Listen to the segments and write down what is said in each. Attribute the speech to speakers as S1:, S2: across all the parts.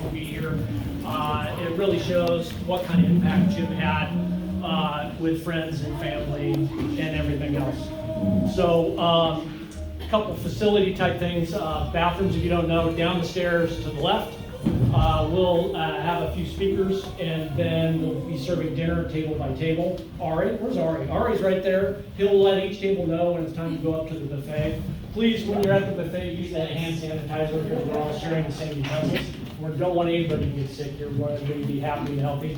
S1: to be here. It really shows what kind of impact Jim had with friends and family and everything else. So a couple facility type things. Bathrooms, if you don't know, down the stairs to the left. We'll have a few speakers, and then we'll be serving dinner table by table. Ari, where's Ari? Ari's right there. He'll let each table know when it's time to go up to the buffet. Please, when you're at the buffet, use that hand sanitizer because we're all sharing the same utensils. We don't want anybody to get sick here. We want everybody to be happy and healthy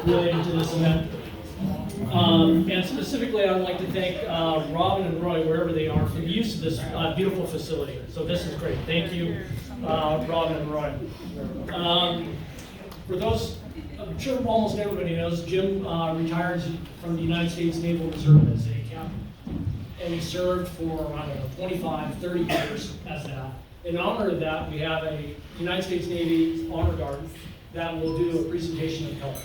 S1: related to this event. And specifically, I'd like to thank Robin and Roy, wherever they are, for the use of this beautiful facility. So this is great. Thank you, Robin and Roy. For those, I'm sure almost everybody knows, Jim retired from the United States Naval Reserve as a captain. And he served for, I don't know, 25, 30 years as that. In honor of that, we have a United States Navy Honor Guard that will do a presentation of colors.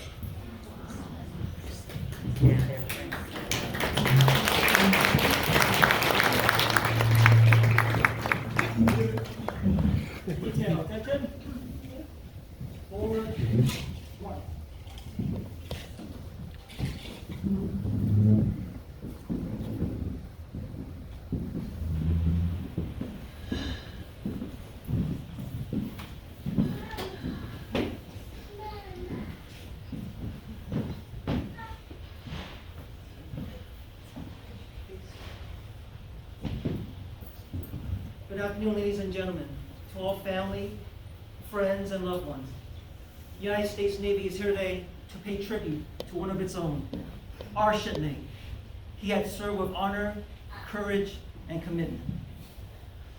S1: Detail, attention. Forward, one.
S2: Good afternoon, ladies and gentlemen, to all family, friends, and loved ones. The United States Navy is here today to pay tribute to one of its own, our shipmate. He had served with honor, courage, and commitment.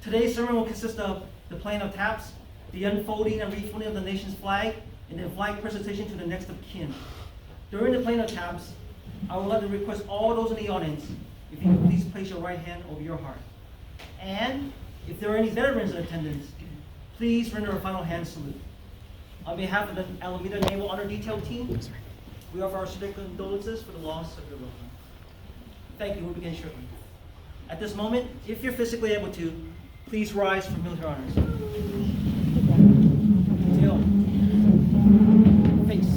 S2: Today's sermon will consist of the playing of taps, the unfolding and refolding of the nation's flag, and then flag presentation to the next of kin. During the playing of taps, I would like to request all those in the audience, if you could please place your right hand over your heart. And if there are any veterans in attendance, please render a final hand salute. On behalf of the Alameda Naval Honor Detail Team, we offer our sincere condolences for the loss of your loved one. Thank you. We'll begin shortly. At this moment, if you're physically able to, please rise for military honors. Tail. Face.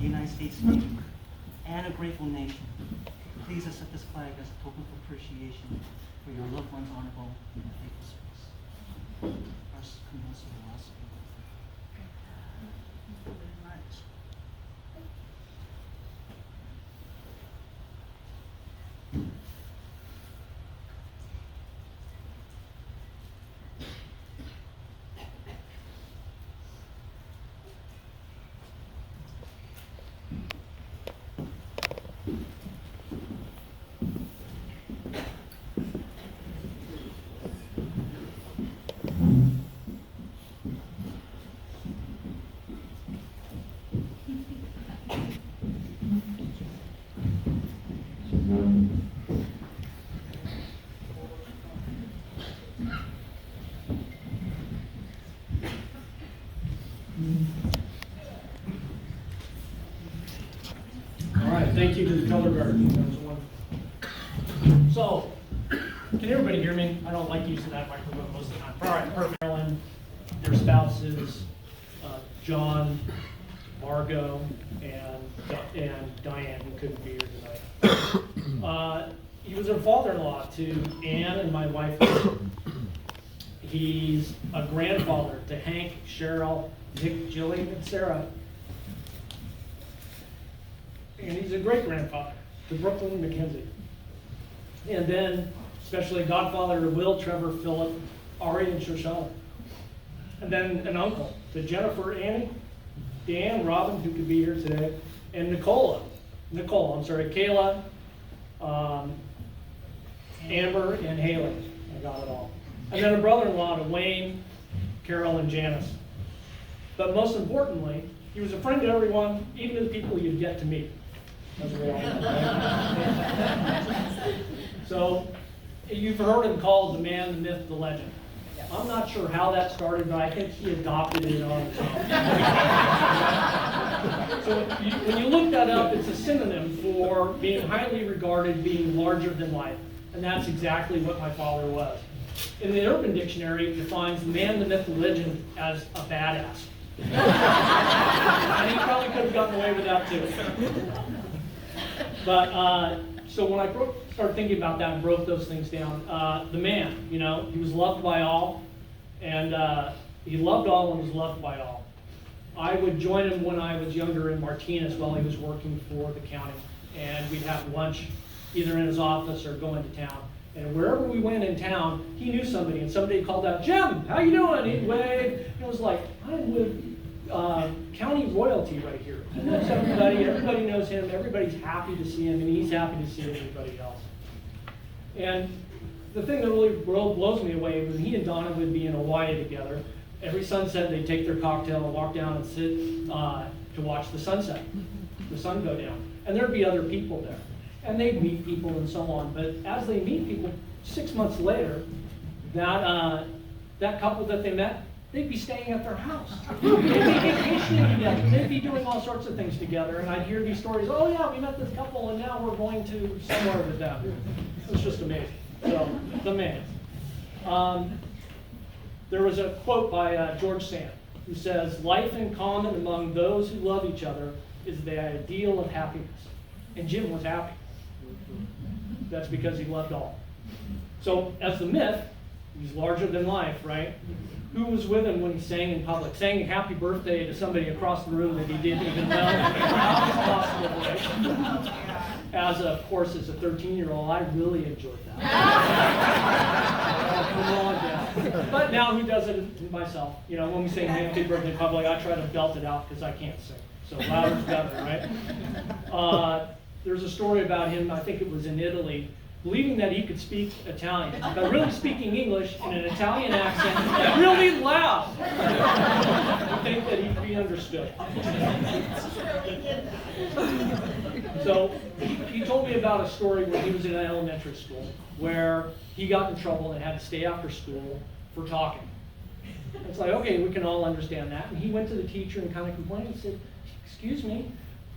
S2: the United States Navy, and a grateful nation. Please accept this flag as a token of appreciation for your loved one's honorable and faithful service. First, commence with the last speaker. Thank you very much.
S1: All right, thank you to the color guard. That was wonderful. So, can everybody hear me? I don't like using that microphone most of the time. All right, perfect. Marilyn, their spouses, John, Margot, and Diane, who couldn't be here tonight. He was a father-in-law to Ann and my wife. He's a grandfather to Hank, Cheryl, Nick, Jillian, and Sarah. And he's a great-grandfather to Brooklyn and Mackenzie. And then, especially godfather to Will, Trevor, Philip, Ari, and Shoshana. And then an uncle to Jennifer, Annie, Dan, Robin, who could be here today, and Kayla, Amber, and Haley. I got it all. And then a brother-in-law to Wayne, Carol, and Janice. But most importantly, he was a friend to everyone, even to the people you'd get to meet. As we all know. So, you've heard him called the man, the myth, the legend. I'm not sure how that started, but I think he adopted it on his own. So when you look that up, it's a synonym for being highly regarded, being larger than life. And that's exactly what my father was. In the Urban Dictionary, it defines the man, the myth, the legend as a badass. And he probably could have gotten away with that too. But, so when I started thinking about that and broke those things down, the man, he was loved by all, and he loved all and was loved by all. I would join him when I was younger in Martinez while he was working for the county, and we'd have lunch either in his office or going to town. And wherever we went in town, he knew somebody, and somebody called out, "Jim, how you doing?" He'd wave. It was like, I'm with county royalty right here. He knows everybody knows him, everybody's happy to see him, and he's happy to see everybody else. And the thing that really blows me away was he and Donna would be in Hawaii together. Every sunset, they'd take their cocktail and walk down and sit to watch the sunset, the sun go down. And there'd be other people there. And they'd meet people and so on. But as they meet people, 6 months later, that couple that they met, they'd be staying at their house. They'd be vacationing together. They'd be doing all sorts of things together. And I'd hear these stories, "Oh yeah, we met this couple and now we're going to somewhere with them." It was just amazing. So, the man. There was a quote by George Sand, who says, "Life in common among those who love each other is the ideal of happiness." And Jim was happy. That's because he loved all. So, as the myth, he's larger than life, right? Who was with him when he sang in public? Sang happy birthday to somebody across the room that he didn't even know. How was possible, right? Of course, as a 13-year-old, I really enjoyed that. Come on, Dad. But now who does it myself? When we sing happy birthday in public, I try to belt it out because I can't sing. So louder's better, right? There's a story about him, I think it was in Italy, believing that he could speak Italian, but really speaking English in an Italian accent really loud. I think that he'd be understood. So he told me about a story when he was in elementary school where he got in trouble and had to stay after school for talking. It's like, okay, we can all understand that. And he went to the teacher and kind of complained and said, "Excuse me,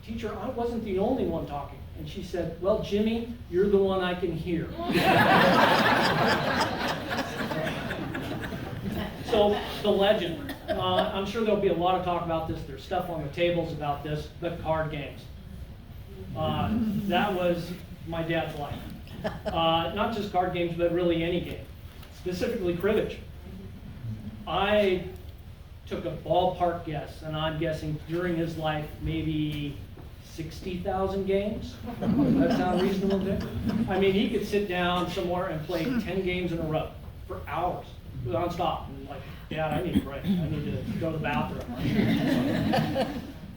S1: teacher, I wasn't the only one talking." And she said, "Well, Jimmy, you're the one I can hear." So, the legend. I'm sure there'll be a lot of talk about this. There's stuff on the tables about this, but card games. That was my dad's life. Not just card games, but really any game, specifically cribbage. I took a ballpark guess, and I'm guessing during his life, maybe 60,000 games. Does that sound reasonable, Dick? I mean, he could sit down somewhere and play 10 games in a row for hours, nonstop. And like, Dad, I need a break. I need to go to the bathroom.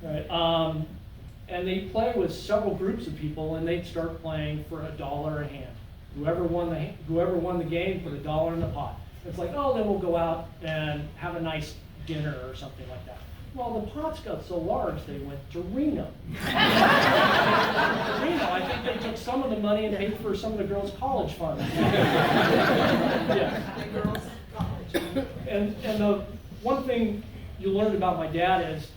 S1: Right. And they'd play with several groups of people, and they'd start playing for $1 a hand. Whoever won the game put $1 in the pot. It's like, oh, then we'll go out and have a nice dinner or something like that. Well, the pots got so large, they went to Reno. I think they took some of the money and paid for some of the girls' college funds. Yeah. And the one thing you learned about my dad is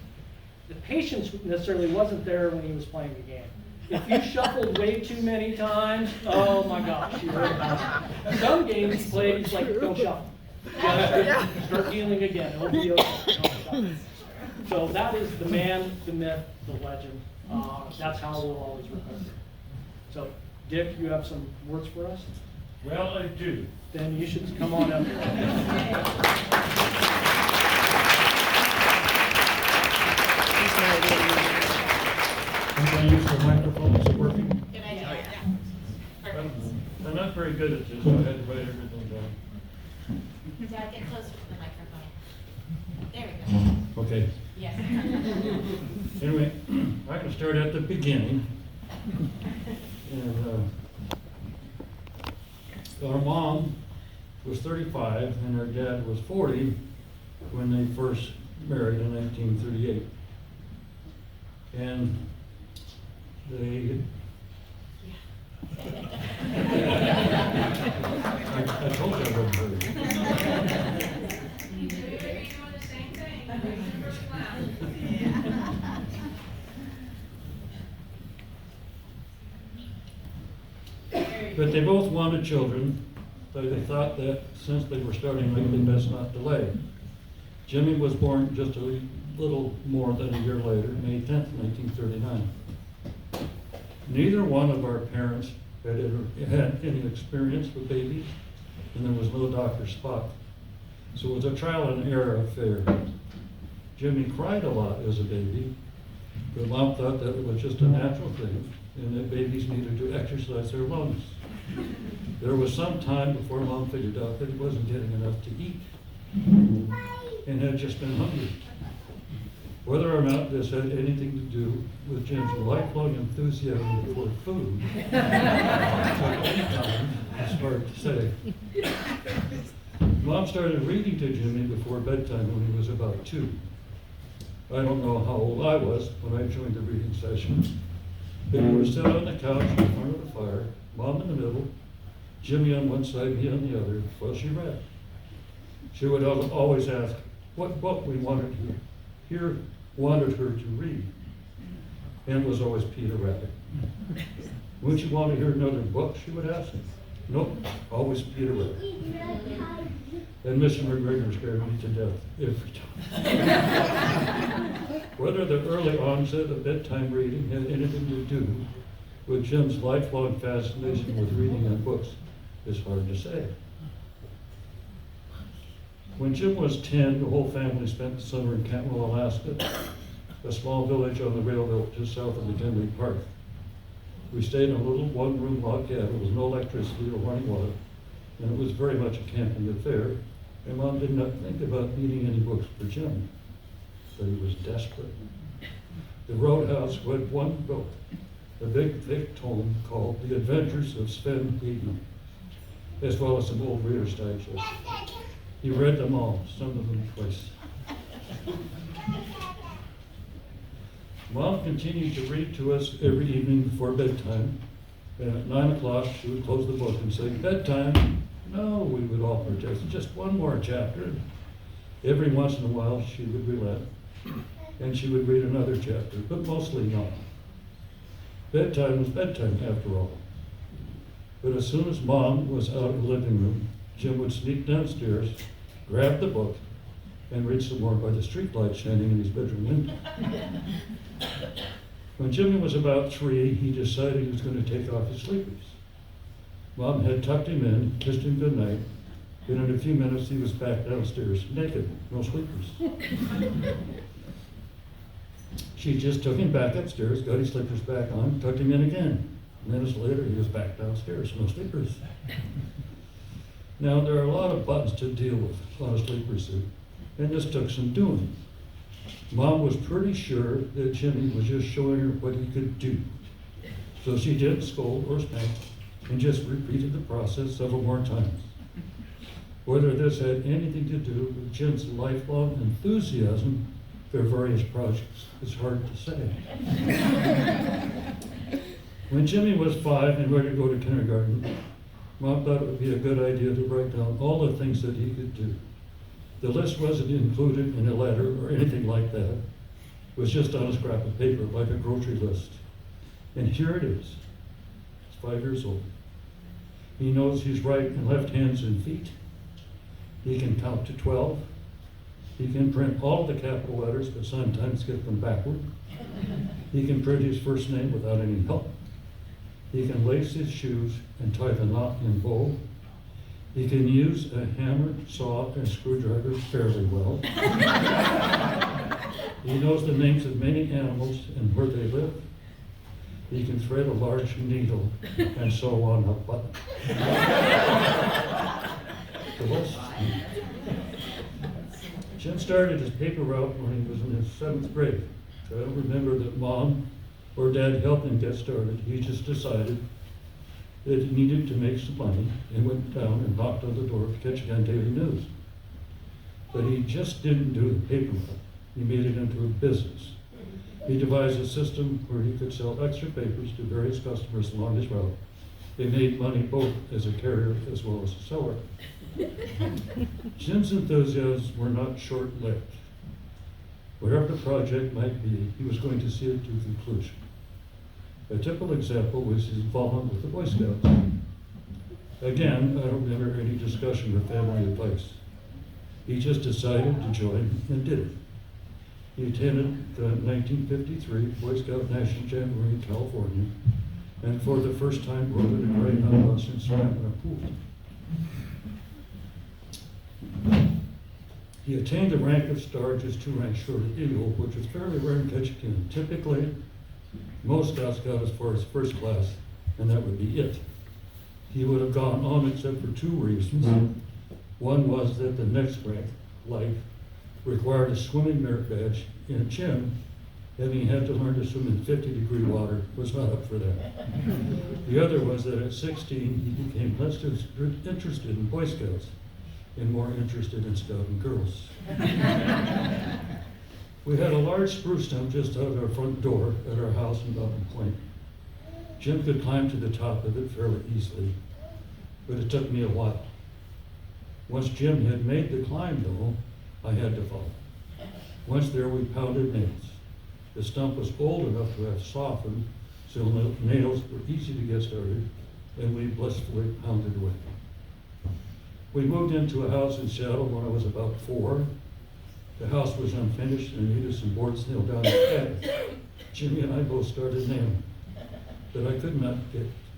S1: the patience necessarily wasn't there when he was playing the game. If you shuffled way too many times, oh my gosh, you heard about it. Some games he played, he's like, don't shuffle. Just start dealing again, it'll be okay. Don't shuffle. So that is the man, the myth, the legend. That's how we'll always remember it. So, Dick, you have some words for us?
S3: Well, I do.
S1: Then you should come on up.
S3: I'm going to use the microphone. Is it working?
S4: Good idea.
S3: I'm not very good at this, so I had to write everything down.
S4: Dad, get closer to the microphone. There we go.
S3: Okay.
S4: Yes.
S3: Anyway, I can start at the beginning. And our mom was 35 and her dad was 40 when they first married in 1938. And they I told you I wasn't very good. But they both wanted children, but they thought that since they were starting late, they best not delay. Jimmy was born just a little more than a year later, May 10th, 1939. Neither one of our parents had any experience with babies, and there was no Dr. Spock. So it was a trial and error affair. Jimmy cried a lot as a baby, but Mom thought that it was just a natural thing, and that babies needed to exercise their lungs. There was some time before Mom figured out that he wasn't getting enough to eat, and had just been hungry. Whether or not this had anything to do with Jim's lifelong enthusiasm for food, it's hard to say. Mom started reading to Jimmy before bedtime when he was about 2. I don't know how old I was when I joined the reading session, but we would sit on the couch in front of the fire, Mom in the middle, Jimmy on one side, me on the other, while she read. She would always ask what book we wanted her to read, and it was always Peter Rabbit. Wouldn't you want to hear another book, she would ask. Nope, always Peter Rabbit. And Mr. McGregor scared me to death every time. Whether the early onset of bedtime reading had anything to do with Jim's lifelong fascination with reading and books is hard to say. When Jim was 10, the whole family spent the summer in Cantwell, Alaska, a small village on the railroad just south of McKinley Park. We stayed in a little one-room log cabin with no electricity or running water, and it was very much a camping affair, and Mom did not think about needing any books for Jim, but he was desperate. The Roadhouse had one book, a big, thick tome called The Adventures of Sven Hedman, as well as some old Reader's Digest. He read them all, some of them twice. Mom continued to read to us every evening before bedtime, and at 9 o'clock she would close the book and say, "Bedtime." "No," we would all protest, "just one more chapter." Every once in a while she would relent, and she would read another chapter, but mostly not. Bedtime was bedtime after all. But as soon as Mom was out of the living room, Jim would sneak downstairs, grab the book, and read some more by the street light shining in his bedroom window. When Jimmy was about 3, he decided he was going to take off his sleepers. Mom had tucked him in, kissed him goodnight, and in a few minutes he was back downstairs, naked, no sleepers. She just took him back upstairs, got his slippers back on, tucked him in again. Minutes later, he was back downstairs, no sleepers. Now, there are a lot of buttons to deal with on a sleeper suit, and this took some doing. Mom was pretty sure that Jimmy was just showing her what he could do. So she didn't scold or spank, and just repeated the process several more times. Whether this had anything to do with Jim's lifelong enthusiasm for various projects is hard to say. When Jimmy was 5 and ready to go to kindergarten, Mom thought it would be a good idea to write down all the things that he could do. The list wasn't included in a letter or anything like that. It was just on a scrap of paper, like a grocery list. And here it is. He's 5 years old. He knows his right and left hands and feet. He can count to 12. He can print all of the capital letters, but sometimes get them backward. He can print his first name without any help. He can lace his shoes and tie the knot in bow. He can use a hammer, saw, and screwdriver fairly well. He knows the names of many animals and where they live. He can thread a large needle and sew on a button. The list. Jim started his paper route when he was in his 7th grade. So I don't remember that Mom or Dad helped him get started. He just decided that he needed to make some money and went down and knocked on the door of Ketchikan Daily News. But he just didn't do the paper route. He made it into a business. He devised a system where he could sell extra papers to various customers along his route. They made money both as a carrier as well as a seller. Jim's enthusiasms were not short-lived. Whatever the project might be, he was going to see it to conclusion. A typical example was his involvement with the Boy Scouts. Again, I don't remember any discussion or family advice. He just decided to join and did it. He attended the 1953 Boy Scout National Jamboree in California, and for the first time rode in a Greyhound bus and swam in a pool. He attained the rank of star just 2 ranks short of Eagle, which is fairly rare in Ketchikan. Typically, most Scouts got as far as first class, and that would be it. He would have gone on except for 2 reasons. One was that the next rank, life, required a swimming merit badge, and Jim, having had to learn to swim in 50-degree water, was not up for that. The other was that at 16, he became less interested in Boy Scouts and more interested in scouting girls. We had a large spruce stump just out of our front door at our house in Mountain Point. Jim could climb to the top of it fairly easily, but it took me a while. Once Jim had made the climb, though, I had to follow. Once there, we pounded nails. The stump was old enough to have softened, so the nails were easy to get started, and we blissfully pounded away. We moved into a house in Seattle when I was about 4. The house was unfinished and needed some boards nailed down the attic. Jimmy and I both started nailing, but I could not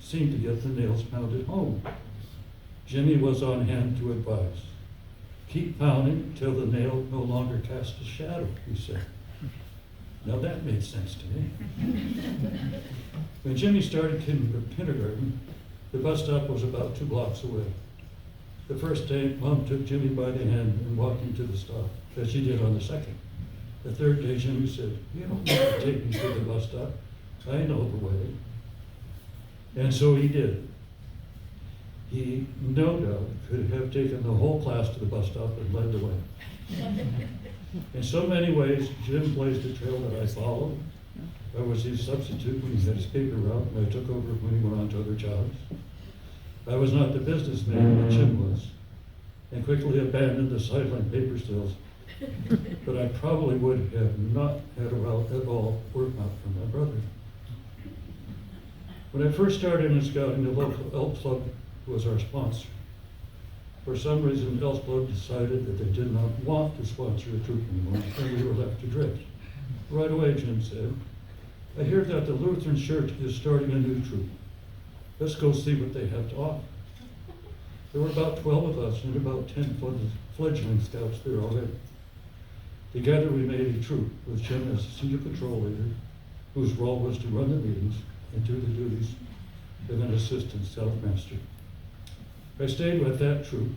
S3: seem to get the nails pounded home. Jimmy was on hand to advise. Keep pounding until the nail no longer cast a shadow, he said. Now that made sense to me. When Jimmy started kindergarten, the bus stop was about 2 blocks away. The first day, Mom took Jimmy by the hand and walked him to the stop, as she did on the second. The third day, Jimmy said, "You don't need to take me to the bus stop. I know the way." And so he did. He, no doubt, could have taken the whole class to the bus stop and led the way. In so many ways, Jim blazed a trail that I followed. I was his substitute when he had his paper route, and I took over when he went on to other jobs. I was not the businessman that Jim was, and quickly abandoned the sideline paper sales. But I probably would have not had a route at all were it not for my brother. When I first started in scouting, the local Elk Club was our sponsor. For some reason, Else Club decided that they did not want to sponsor a troop anymore, and we were left to drift. Right away, Jim said, I hear that the Lutheran Church is starting a new troop. Let's go see what they have to offer. There were about 12 of us and about 10 fledgling scouts there already. Together we made a troop with Jim as the senior patrol leader, whose role was to run the meetings and do the duties of an assistant scoutmaster. I stayed with that troop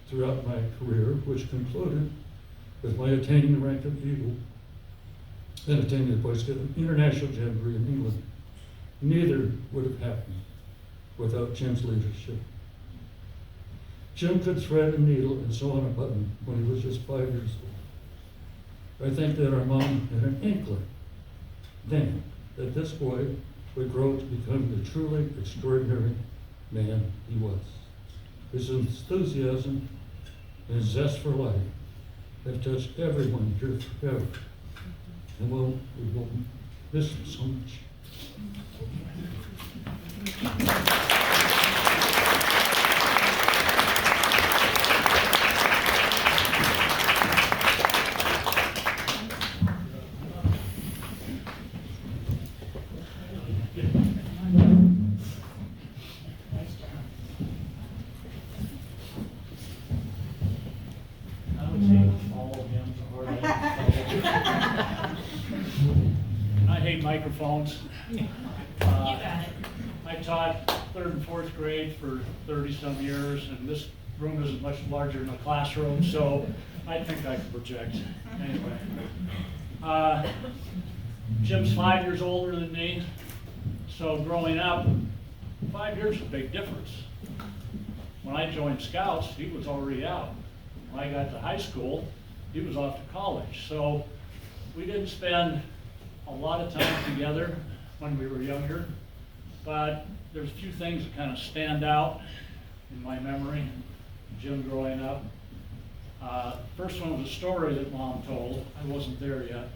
S3: throughout my career, which concluded with my attaining the rank of Eagle and attaining the Boy Scout International Jamboree in England. Neither would have happened without Jim's leadership. Jim could thread a needle and sew on a button when he was just 5 years old. I think that our mom had an inkling then that this boy would grow to become the truly extraordinary man he was. His enthusiasm and zest for life have touched everyone here forever. And we will miss him so much.
S1: I would say all of him or I hate microphones.
S4: You got it.
S1: I taught 3rd and 4th grade for 30-some years, and this room isn't much larger than a classroom, so I think I can project. Anyway. Jim's 5 years older than me, so growing up, 5 years is a big difference. When I joined Scouts, he was already out. When I got to high school, he was off to college. So we didn't spend a lot of time together when we were younger, but there's a few things that kind of stand out in my memory, Jim growing up. First one was a story that Mom told. I wasn't there yet.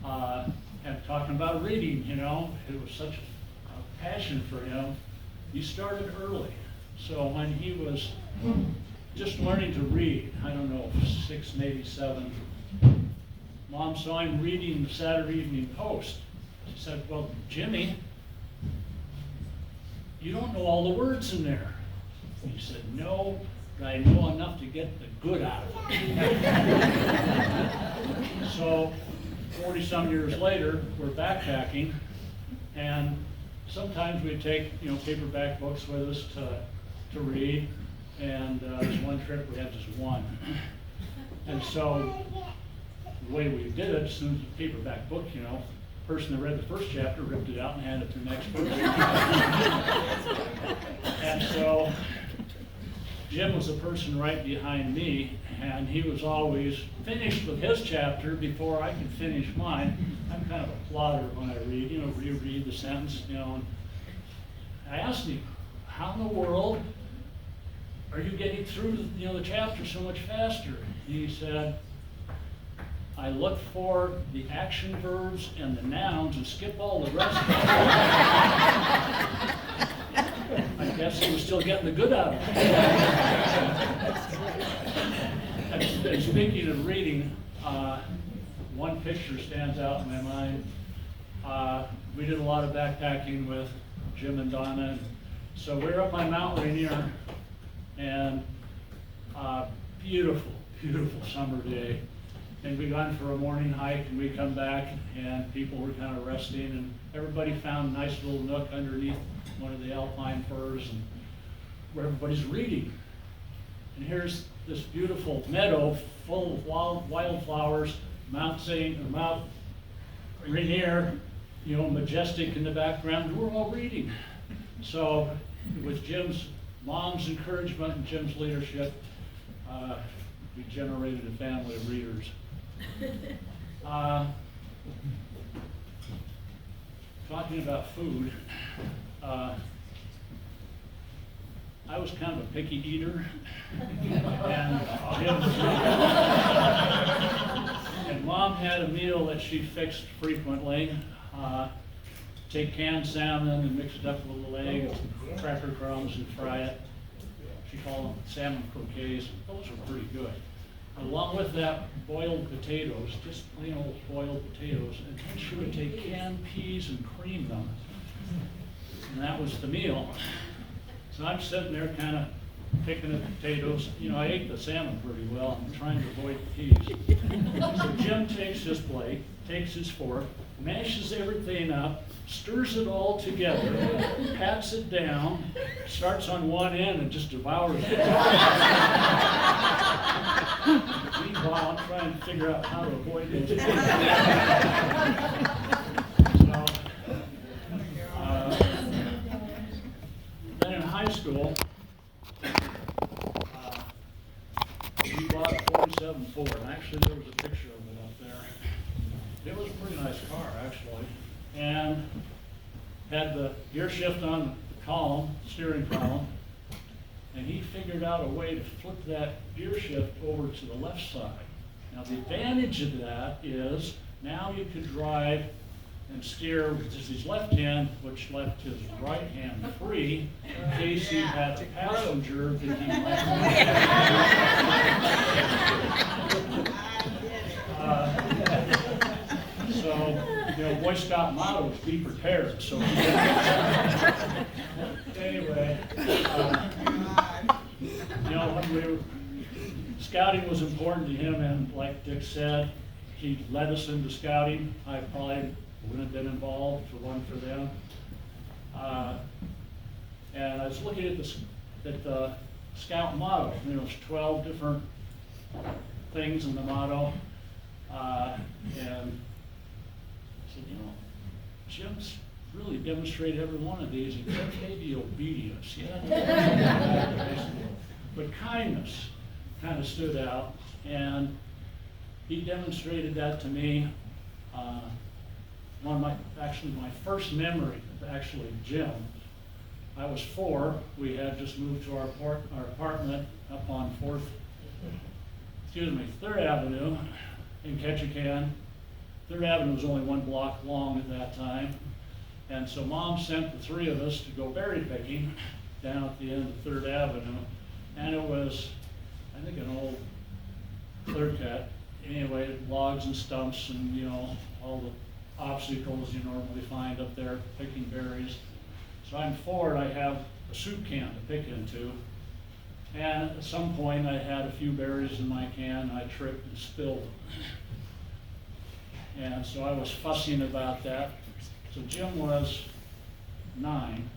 S1: And talking about reading, you know, it was such a passion for him. He started early. So when he was just learning to read, I don't know, 6, maybe 7, Mom saw him reading the Saturday Evening Post. She said, well, Jimmy, you don't know all the words in there. He said, no, but I know enough to get the good out of it. So 40-some years later, we're backpacking, and sometimes we take, you know, paperback books with us to read, and this one trip we had just one. And so the way we did it, as soon as the paperback book, you know, the person that read the first chapter ripped it out and handed it to the next person. And so Jim was the person right behind me, and he was always finished with his chapter before I could finish mine. I'm kind of a plodder when I read, you know, reread the sentence, you know. And I asked him, how in the world are you getting through, you know, the chapter so much faster? He said, I look for the action verbs and the nouns and skip all the rest of it. I guess he was still getting the good out of it. And speaking of reading, one picture stands out in my mind. We did a lot of backpacking with Jim and Donna. So we're up on Mount Rainier, and beautiful, beautiful summer day. And we gone for a morning hike, and we come back, and people were kind of resting, and everybody found a nice little nook underneath one of the alpine firs, and where everybody's reading. And here's this beautiful meadow full of wildflowers, Mount Rainier, you know, majestic in the background. We're all reading. So with Jim's mom's encouragement and Jim's leadership, we generated a family of readers. Talking about food, I was kind of a picky eater, and Mom had a meal that she fixed frequently. Take canned salmon and mix it up with a little egg, cracker crumbs, and fry it.
S5: she called them salmon croquets. Those were pretty good. Along with that, boiled potatoes, just plain old boiled potatoes, and then she would take canned peas and cream them. And that was the meal. So I'm sitting there kind of picking at potatoes. You know, I ate the salmon pretty well. I'm trying to avoid the peas. So Jim takes his plate, takes his fork, mashes everything up, stirs it all together, pats it down, starts on one end and just devours it. Meanwhile, I'm trying to figure out how to avoid it. So, then in high school, we bought a 47 Ford. Actually, there was a picture of it up there. It was a pretty nice car, actually, and had the gear shift on the column, steering column, and he figured out a way to flip that gear shift over to the left side. Now, the advantage of that is now you could drive and steer with just his left hand, which left his right hand free in case he had a passenger that he might so, you know, Boy Scout motto is be prepared. So anyway, you know, when we were, scouting was important to him, and like Dick said, he led us into scouting. I probably wouldn't have been involved if it wasn't for them. And I was looking at the scout motto. You know, there's 12 different things in the motto. And I said, you know, Jim's really demonstrated every one of these, except maybe obedience. Yeah. But kindness kind of stood out, and he demonstrated that to me. One of my first memory of actually Jim, I was 4. We had just moved to our apartment up on 3rd Avenue in Ketchikan. 3rd Avenue was only 1 block long at that time. And so Mom sent the 3 of us to go berry picking down at the end of 3rd Avenue. And it was, I think, an old clear cut. Anyway, logs and stumps and, you know, all the obstacles you normally find up there picking berries. So I'm 4, I have a soup can to pick into. And at some point I had a few berries in my can, I tripped and spilled them. And so I was fussing about that. So Jim was 9.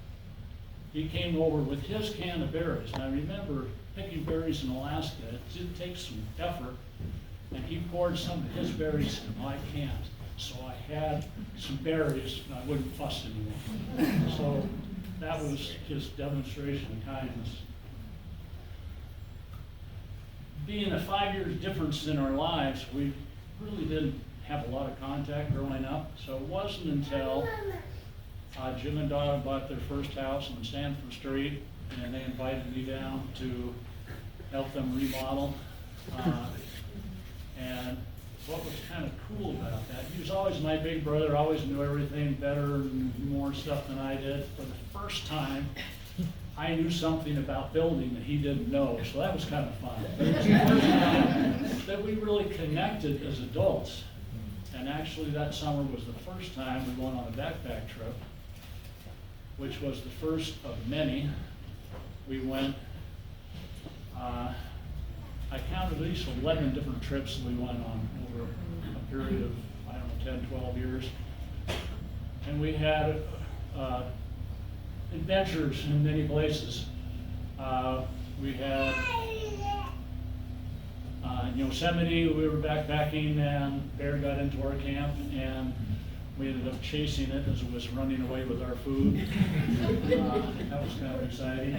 S5: He came over with his can of berries. And I remember picking berries in Alaska, it did take some effort. And he poured some of his berries in my can. So I had some berries and I wouldn't fuss anymore. So that was his demonstration of kindness. Being a 5 years difference in our lives, we really didn't have a lot of contact growing up. So it wasn't until Jim and Donna bought their first house on Sanford Street, and they invited me down to help them remodel. And what was kind of cool about that, he was always my big brother, always knew everything better and more stuff than I did. For the first time, I knew something about building that he didn't know, so that was kind of fun. It was the first time that we really connected as adults. And actually that summer was the first time we went on a backpack trip, which was the first of many. We went, I counted at least 11 different trips that we went on over a period of, I don't know, 10, 12 years. And we had adventures in many places. We had Yosemite, we were backpacking, and bear got into our camp, and we ended up chasing it as it was running away with our food. That was kind of exciting.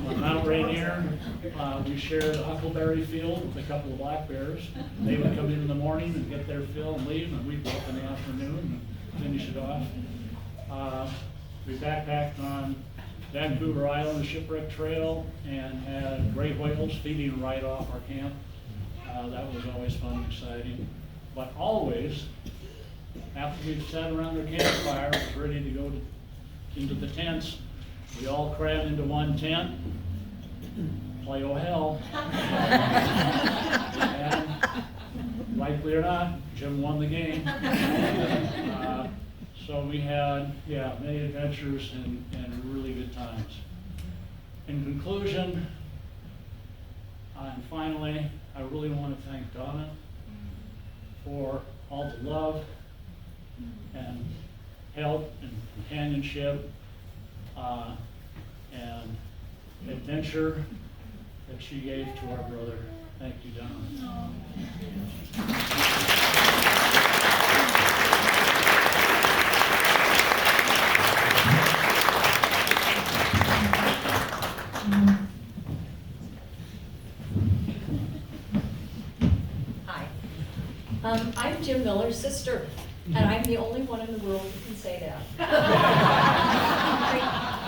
S5: On Mount Rainier, we shared a huckleberry field with a couple of black bears. They would come in the morning and get their fill and leave, and we'd go up in the afternoon and finish it off. We backpacked on Vancouver Island, the Shipwreck Trail, and had gray whales feeding right off our camp. That was always fun and exciting. But always, after we sat around our campfire, was ready to go into the tents, we all crammed into one tent, play oh hell. And likely or not, Jim won the game. So we had, yeah, many adventures and really good times. In conclusion, and finally, I really want to thank Donna for all the love and help and companionship and adventure that she gave to our brother. Thank you, Donna.
S6: Hi. I'm Jim Miller's sister, and I'm the only one in the world who can say that.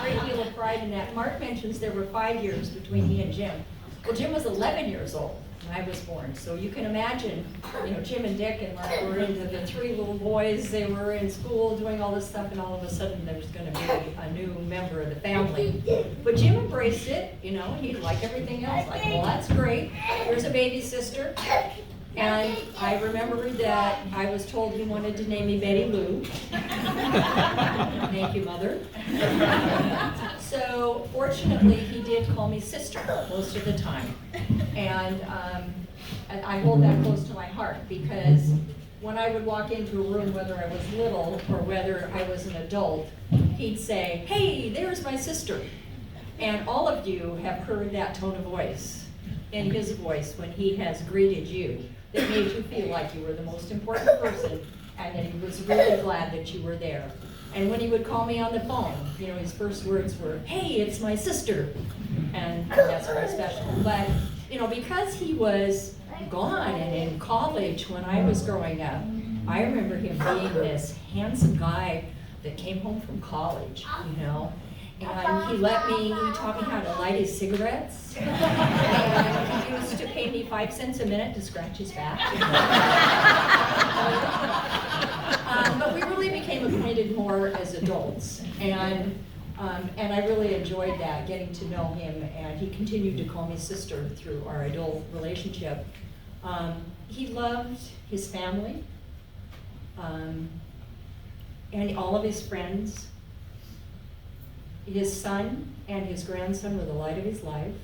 S6: Great deal of pride in that. Mark mentions there were 5 years between me and Jim. Well, Jim was 11 years old when I was born, so you can imagine, Jim and Dick and Mark were into the 3 little boys. They were in school doing all this stuff, and all of a sudden there was going to be a new member of the family. But Jim embraced it, he like everything else, like, well, that's great. There's a baby sister. And I remember that I was told he wanted to name me Betty Lou. Thank you, Mother. So fortunately, he did call me sister most of the time. And I hold that close to my heart, because when I would walk into a room, whether I was little or whether I was an adult, he'd say, "Hey, there's my sister." And all of you have heard that tone of voice in his voice when he has greeted you, that made you feel like you were the most important person and that he was really glad that you were there. And when he would call me on the phone, his first words were, "Hey, it's my sister." And that's very special. But, because he was gone and in college when I was growing up, I remember him being this handsome guy that came home from college, And he taught me how to light his cigarettes. And he used to pay me 5 cents a minute to scratch his back. But we really became acquainted more as adults. And I really enjoyed that, getting to know him. And he continued to call me sister through our adult relationship. He loved his family and all of his friends. His son and his grandson were the light of his life,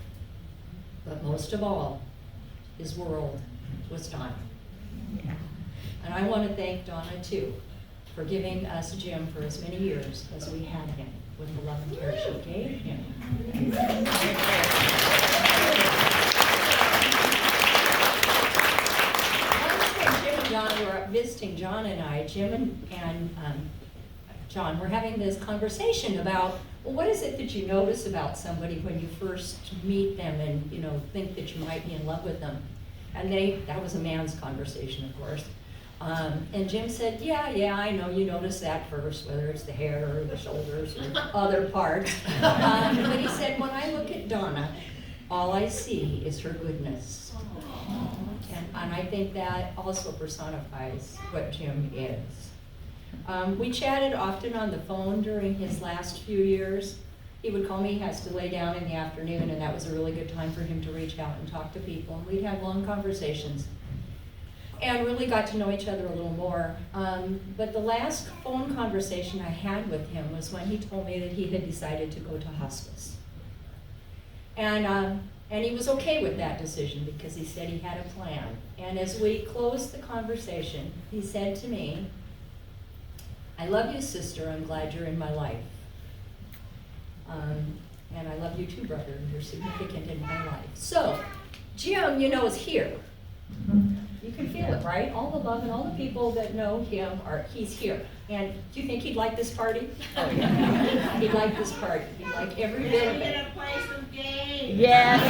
S6: but most of all, his world was Donna. And I want to thank Donna, too, for giving us Jim for as many years as we had him, with the love and care she gave him. Once when Jim and Donna were up visiting John and I, Jim and John were having this conversation about, well, what is it that you notice about somebody when you first meet them and, think that you might be in love with them? And that was a man's conversation, of course. And Jim said, yeah, I know you notice that first, whether it's the hair or the shoulders or other parts. But he said, when I look at Donna, all I see is her goodness. And I think that also personifies what Jim is. We chatted often on the phone during his last few years. He would call me, he has to lay down in the afternoon, and that was a really good time for him to reach out and talk to people. And we'd have long conversations and really got to know each other a little more. But the last phone conversation I had with him was when he told me that he had decided to go to hospice. And he was okay with that decision because he said he had a plan. And as we closed the conversation, he said to me, "I love you, sister. I'm glad you're in my life. And I love you too, brother. You're significant in my life." So, Jim, is here. You can feel it, right? All the love and all the people that know him he's here. And do you think he'd like this party? Oh, yeah. He'd like this party. He'd like every bit of it.
S4: Gonna play some games.
S6: Yes.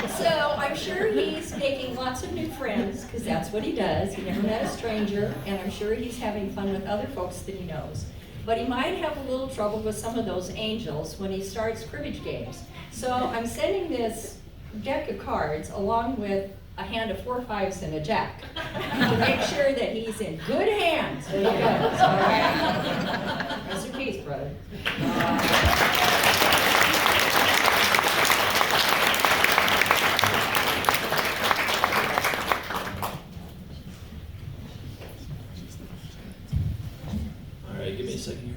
S6: Well, so I'm sure he's making lots of new friends, because that's what he does. He never met a stranger, and I'm sure he's having fun with other folks that he knows. But he might have a little trouble with some of those angels when he starts cribbage games. So I'm sending this deck of cards along with a hand of 4 5s and a jack to make sure that he's in good hands when he goes, all right? Rest in peace, brother.
S7: a second here.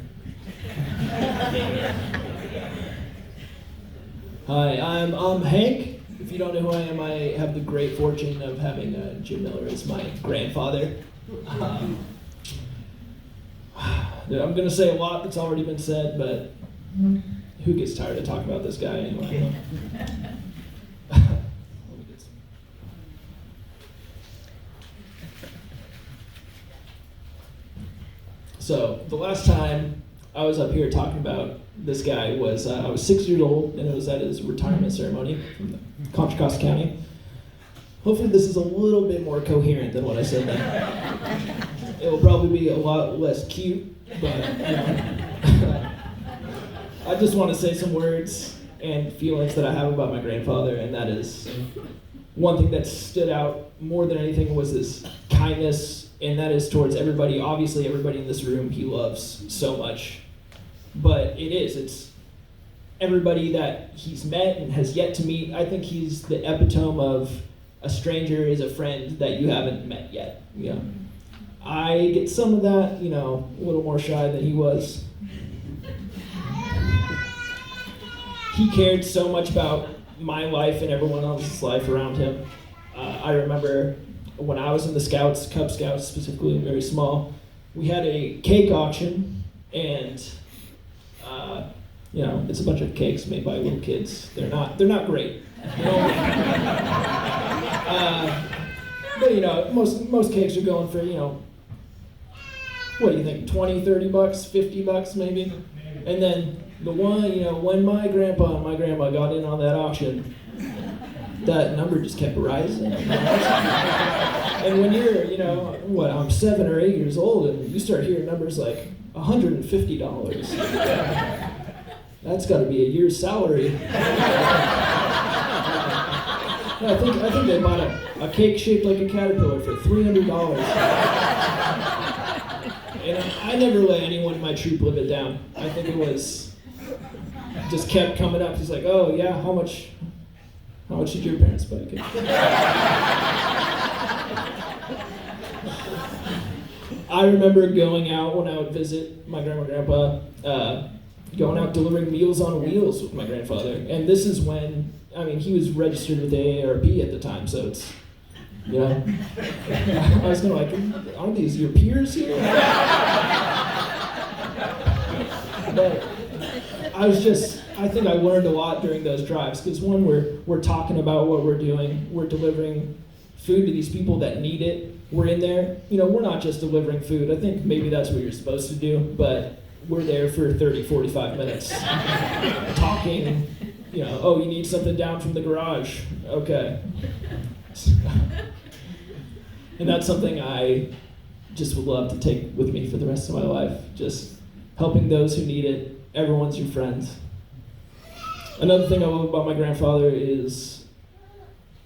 S7: Hi, I'm Hank. If you don't know who I am, I have the great fortune of having Jim Miller as my grandfather. I'm going to say a lot that's already been said, but who gets tired of talking about this guy anyway? Let me get some. So, the last time I was up here talking about this guy was, I was 6 years old, and it was at his retirement ceremony from Contra Costa County. Hopefully this is a little bit more coherent than what I said then. It will probably be a lot less cute, but I just want to say some words and feelings that I have about my grandfather, and that is one thing that stood out more than anything was his kindness, and that is towards everybody. Obviously, everybody in this room he loves so much, but it's everybody that he's met and has yet to meet. I think he's the epitome of a stranger is a friend that you haven't met yet. You know, I get some of that, you know, a little more shy than he was. He cared so much about my life and everyone else's life around him. I remember when I was in the Scouts, Cub Scouts specifically, very small, we had a cake auction, and you know, it's a bunch of cakes made by little kids. They're not great. You know? But you know, most cakes are going for, you know, what do you think, 20, 30 bucks, 50 bucks maybe? And then the one, you know, when my grandpa and my grandma got in on that auction, that number just kept rising. And when you're, you know, what, I'm 7 or 8 years old, and you start hearing numbers like $150. That's got to be a year's salary. I think they bought a cake shaped like a caterpillar for $300. And I never let anyone in my troop live it down. I think it was just kept coming up. He's like, oh yeah, how much did your parents buy a cake? I remember going out when I would visit my grandma and grandpa, going out delivering Meals on Wheels with my grandfather. And this is when, I mean, he was registered with the AARP at the time, so it's, you know, I was kind of like, aren't these your peers here? But I think I learned a lot during those drives, because one, we're talking about what we're doing, we're delivering food to these people that need it, we're in there, you know, we're not just delivering food. I think maybe that's what you're supposed to do, but we're there for 30, 45 minutes, talking, you know, oh, you need something down from the garage, okay. And that's something I just would love to take with me for the rest of my life, just helping those who need it. Everyone's your friend. Another thing I love about my grandfather is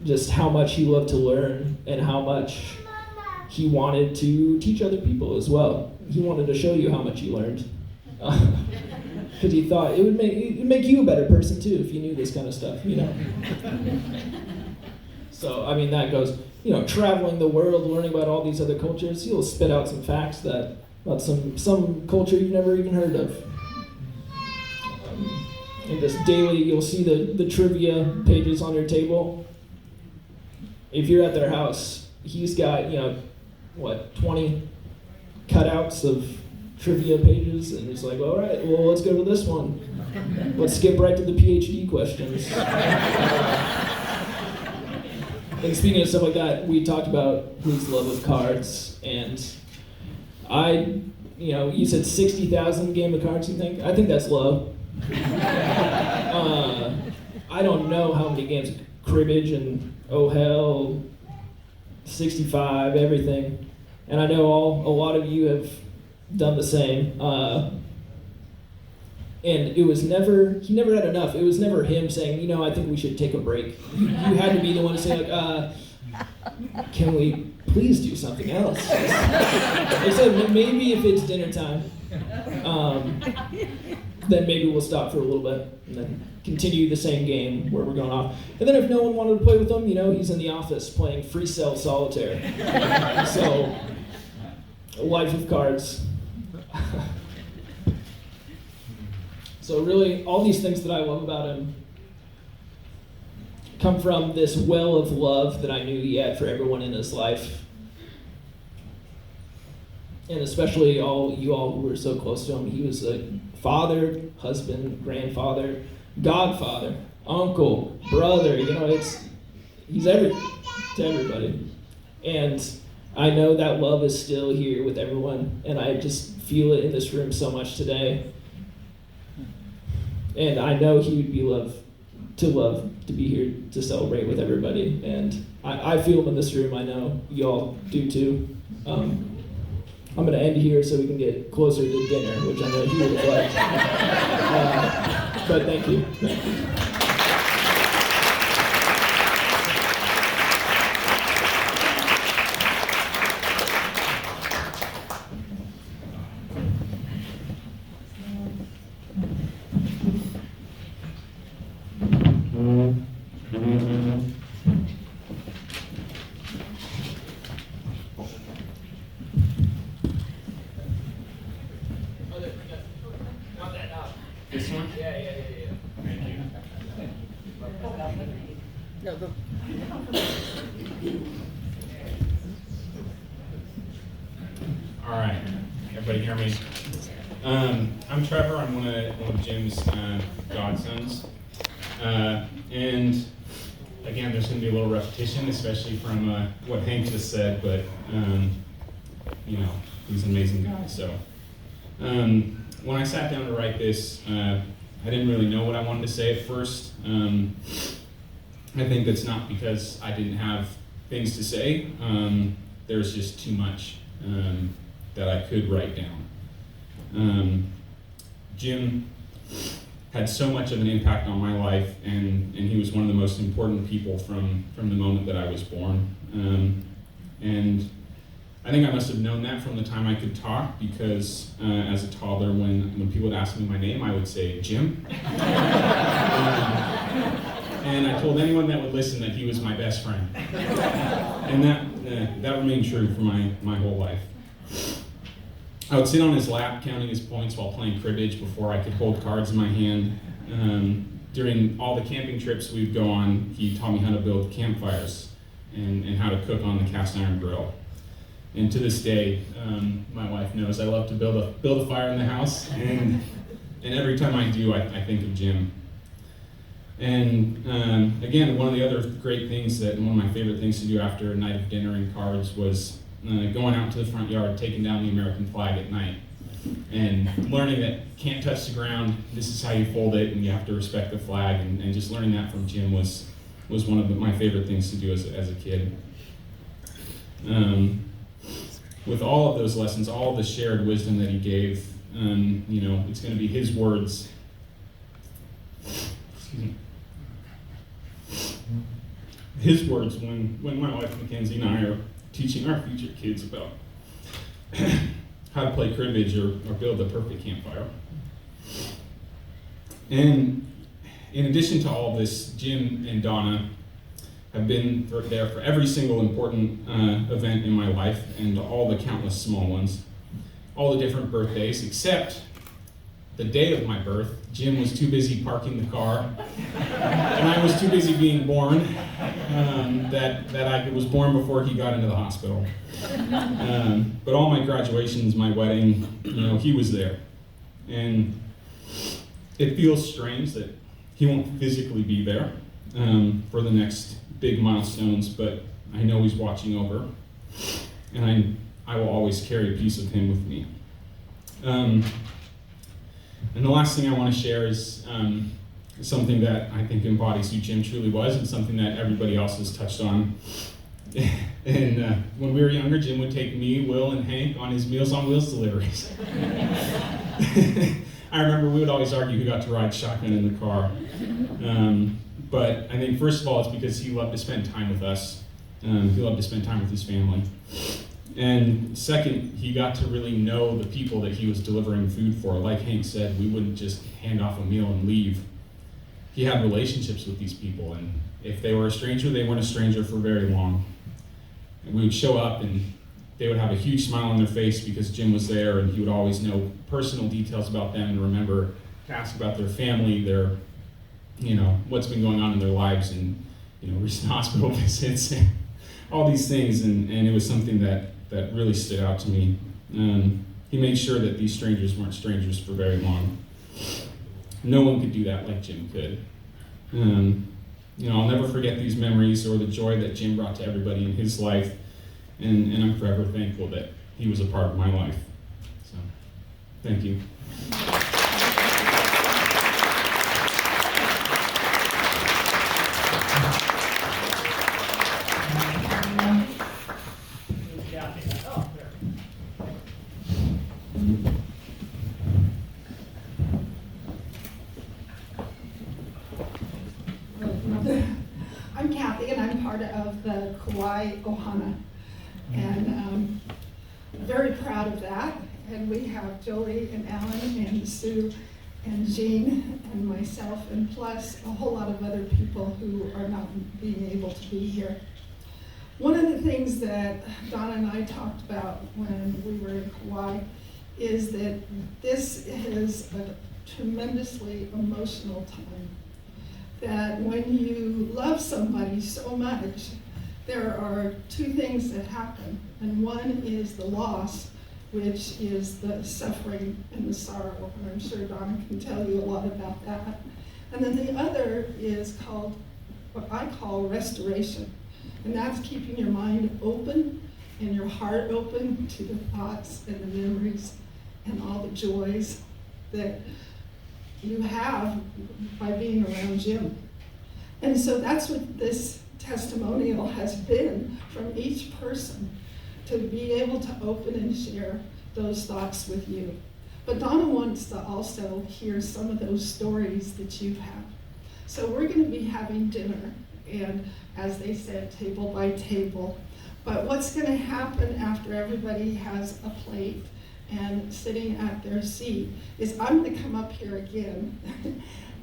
S7: just how much he loved to learn and how much he wanted to teach other people as well. He wanted to show you how much he learned. Because he thought it would make you a better person too if you knew this kind of stuff, you know? So, I mean, that goes, you know, traveling the world, learning about all these other cultures. He'll spit out some facts about some culture you've never even heard of. And just daily, you'll see the trivia pages on your table. If you're at their house, he's got, you know, 20 cutouts of trivia pages, and he's like, all right, well, let's go to this one. Let's skip right to the PhD questions. And speaking of stuff like that, we talked about his love of cards, and you said 60,000 game of cards, you think? I think that's low. I don't know how many games, cribbage and oh hell, 65, everything. And I know a lot of you have done the same. And he never had enough. It was never him saying, you know, I think we should take a break. You had to be the one to say, like, can we please do something else? He said, maybe if it's dinner time, then maybe we'll stop for a little bit and then continue the same game where we're going off. And then if no one wanted to play with him, you know, he's in the office playing free cell solitaire. So, life of cards. So really, all these things that I love about him come from this well of love that I knew he had for everyone in his life. And especially all you all who were so close to him. He was a father, husband, grandfather, godfather, uncle, brother. He's everything to everybody. And I know that love is still here with everyone, and I just feel it in this room so much today. And I know he would be love to be here to celebrate with everybody. And I feel him in this room. I know y'all do too. I'm going to end here so we can get closer to dinner, which I know he would have liked. But thank you. Thank you.
S8: This one?
S7: Yeah.
S8: Thank you. All right, everybody hear me? I'm Trevor. I'm one of Jim's godsons. And again, there's going to be a little repetition, especially from what Hank just said, but he's an amazing guy. So when I sat down to write this, I didn't really know what I wanted to say at first. I think that's not because I didn't have things to say. There's just too much that I could write down. Jim had so much of an impact on my life, and he was one of the most important people from the moment that I was born. And I think I must have known that from the time I could talk, because as a toddler, when people would ask me my name, I would say, Jim. And I told anyone that would listen that he was my best friend. And that remained true for my whole life. I would sit on his lap counting his points while playing cribbage before I could hold cards in my hand. During all the camping trips we'd go on, he taught me how to build campfires and how to cook on the cast iron grill. And to this day, my wife knows I love to build a fire in the house, and every time I do, I think of Jim. And again, one of the other great things one of my favorite things to do after a night of dinner and cards was going out to the front yard, taking down the American flag at night, and learning that you can't touch the ground, this is how you fold it, and you have to respect the flag, and just learning that from Jim was one of my favorite things to do as a kid. With all of those lessons, all of the shared wisdom that he gave, it's going to be his words. Excuse me. His words when my wife Mackenzie and I are teaching our future kids about how to play cribbage or build the perfect campfire. And in addition to all of this, Jim and Donna have been there for every single important event in my life, and all the countless small ones, all the different birthdays, except the day of my birth. Jim was too busy parking the car, and I was too busy being born, that I was born before he got into the hospital. But all my graduations, my wedding, he was there. And it feels strange that he won't physically be there for the next big milestones, but I know he's watching over, and I will always carry a piece of him with me. And the last thing I want to share is something that I think embodies who Jim truly was, and something that everybody else has touched on. And when we were younger, Jim would take me, Will, and Hank on his Meals on Wheels deliveries. I remember we would always argue who got to ride shotgun in the car. But I think first of all, it's because he loved to spend time with us. He loved to spend time with his family. And second, he got to really know the people that he was delivering food for. Like Hank said, we wouldn't just hand off a meal and leave. He had relationships with these people, and if they were a stranger, they weren't a stranger for very long. And we would show up, and they would have a huge smile on their face because Jim was there, and he would always know personal details about them and remember to ask about their family, their, you know, what's been going on in their lives, and, you know, recent hospital visits, and all these things, and it was something that really stood out to me. He made sure that these strangers weren't strangers for very long. No one could do that like Jim could. You know, I'll never forget these memories or the joy that Jim brought to everybody in his life, and I'm forever thankful that he was a part of my life. So, thank you.
S9: I'm Kathy, and I'm part of the Kauai Ohana, and very proud of that. And we have Joey and Alan and Sue and Jean and myself, and plus a whole lot of other people who are not being able to be here. One of the things that Donna and I talked about when we were in Kauai is that this is a tremendously emotional time. That when you love somebody so much, there are two things that happen. And one is the loss, which is the suffering and the sorrow. And I'm sure Donna can tell you a lot about that. And then the other is called, what I call restoration. And that's keeping your mind open and your heart open to the thoughts and the memories and all the joys that you have by being around Jim. And so that's what this testimonial has been from each person, to be able to open and share those thoughts with you. But Donna wants to also hear some of those stories that you have. So we're going to be having dinner, and as they said, table by table. But what's going to happen after everybody has a plate and sitting at their seat is I'm going to come up here again.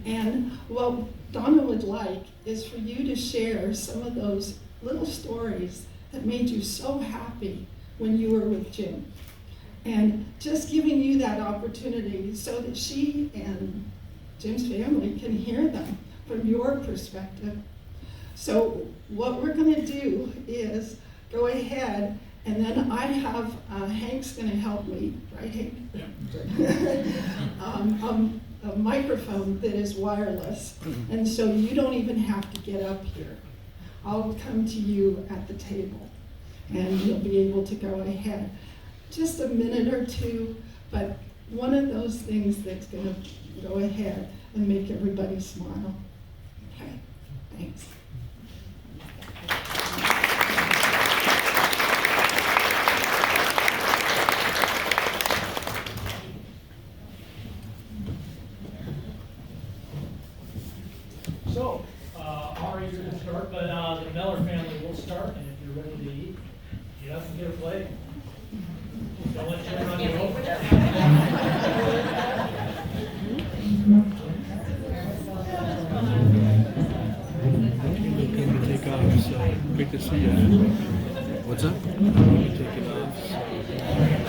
S9: And what Donna would like is for you to share some of those little stories that made you so happy when you were with Jim. And just giving you that opportunity so that she and Jim's family can hear them from your perspective. So what we're going to do is go ahead, and then I have Hank's going to help me, right, Hank? Yeah. A microphone that is wireless, and so you don't even have to get up here. I'll come to you at the table, and you'll be able to go ahead. Just a minute or two, but one of those things that's going to go ahead and make everybody smile. Okay, thanks.
S1: So, Ari's going to start, but the Miller family will start, and if you're ready to eat, get up and get a plate. Don't let Jim run you over.
S10: Come to take off, so great to see you. What's up? Take it off.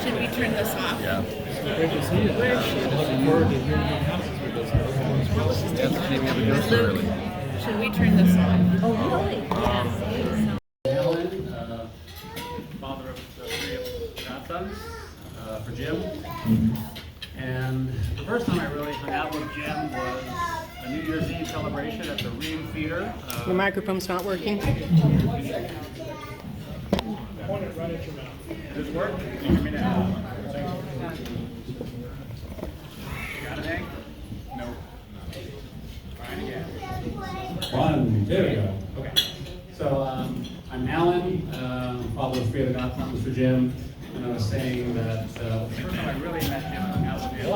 S11: Should we turn this off?
S10: Yeah. Great to see you. Looking forward to hearing your comments with us.
S11: Yeah, maybe have a go so early. Should we turn this off?
S6: Oh, really?
S5: Alan, father of three godsons, for Jim. And the first time I really hung out with Jim was a New Year's Eve celebration at the Ream Theater.
S11: Your microphone's not working.
S1: Point it right at your mouth.
S5: Does it work? Can you hear me now? You got it, Hank? No. Try it again. One, there we go. Okay. So I'm Alan, father of three other godsons for Jim, and I was saying that the first time I really met Jim and hung out with him.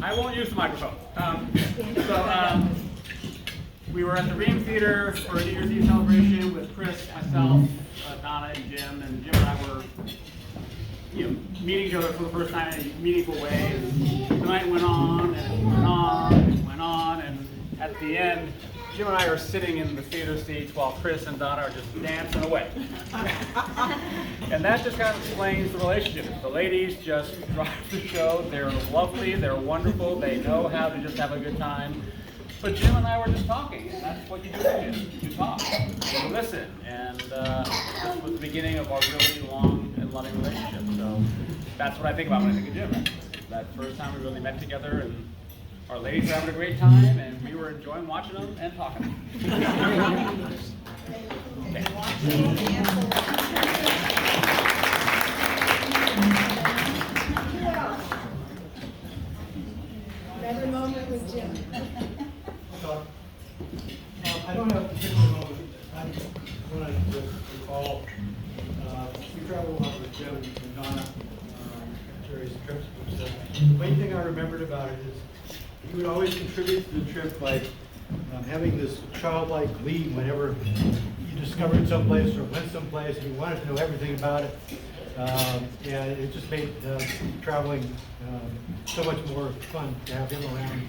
S5: I won't use the microphone. We were at the Ream Theater for a New Year's Eve celebration with Chris, myself, Donna, and Jim. And Jim and I were, meeting each other for the first time in a meaningful way. The night went on and went on and went on, and at the end,
S12: Jim and I are sitting in the theater seats while Chris and Donna are just dancing away. And that just kind of explains the relationship. The ladies just drive the show. They're lovely, they're wonderful, they know how to just have a good time. But Jim and I were just talking, and that's what you do, you talk, you listen. And this was the beginning of our really long and loving relationship. So that's what I think about when I think of Jim. That first time we really met together, and our ladies were having a great time, and we were enjoying watching them and talking to them.
S9: Another moment with Jim.
S13: I don't have a particular moment. When I just recall, we traveled a lot with Jim and Donna, various trips. But the main thing I remembered about it is he would always contribute to the trip by having this childlike glee whenever you discovered someplace or went someplace and you wanted to know everything about it. And it just made traveling so much more fun to have him around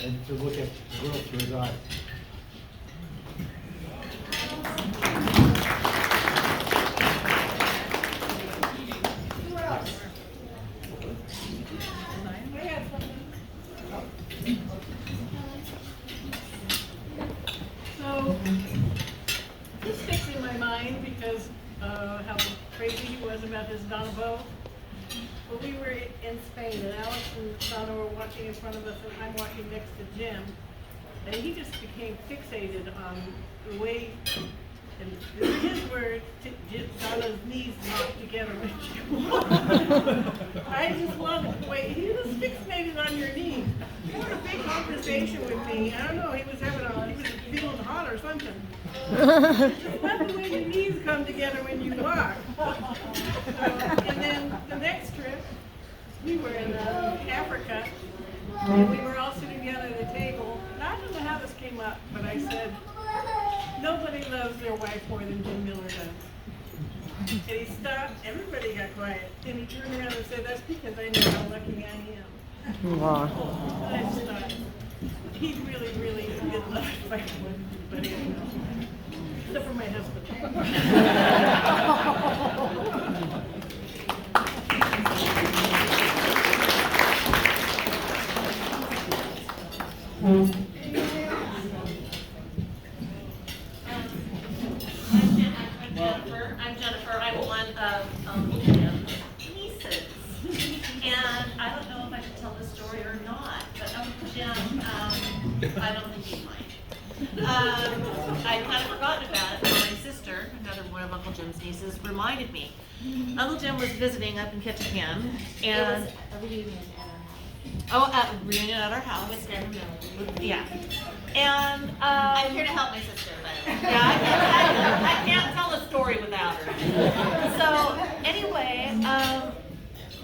S13: and to look at the world through his eyes.
S14: So, this sticks in my mind because how crazy he was about his Donna Bow. Well, we were in Spain, and Alex and Donna were walking in front of us, and I'm walking next to Jim. And he just became fixated on the way, and his word, Donna's knees knocked together when she walked. I just love it. The way he was fixated on your knees. He had a big conversation with me. I don't know, he was feeling hot or something. Just love the way your knees come together when you walk. And then the next trip, we were in Africa, and we were all sitting down at a table. And I don't know how this came up, but I said, nobody loves their wife more than Jim Miller does. And he stopped, everybody got quiet, and he turned around and said, that's because I know how lucky I am. I just thought, he really, really did love his wife more than anybody I know. Except for my husband.
S4: I'm Jennifer. I'm one of Uncle Jim's nieces. And I don't know if I should tell this story or not, but Uncle Jim, I don't think he'd mind. I'd kind of forgotten about it, but my sister, another one of Uncle Jim's nieces, reminded me. Uncle Jim was visiting up in Ketchikan, and
S6: It was a reunion at our house.
S4: oh, a reunion at our house.
S6: With Grandma Miller.
S4: Yeah. And
S6: I'm here to help my sister, but.
S4: yeah, I can't tell a story without her. So anyway,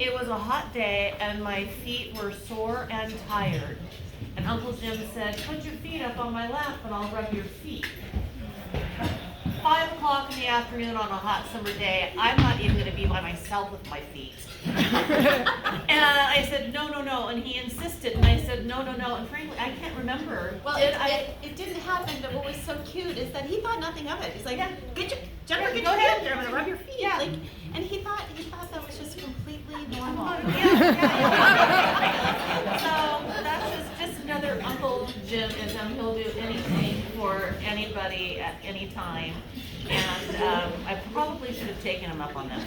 S4: it was a hot day and my feet were sore and tired. And Uncle Jim said, put your feet up on my lap and I'll rub your feet. 5 o'clock in the afternoon on a hot summer day, I'm not even going to be by myself with my feet. And I said, no, no, no. And he insisted. And I said, no, no, no. And frankly, I can't remember.
S6: Well, it didn't happen, but what was so cute is that he thought nothing of it. He's like, Jennifer, get
S4: Go
S6: your
S4: ahead.
S6: hand there, I'm gonna rub your feet.
S4: Yeah.
S6: Like, and he thought that was just completely normal.
S4: So that's just another Uncle Jim-ism. He'll do anything for anybody at any time. And I probably should have taken him up on that.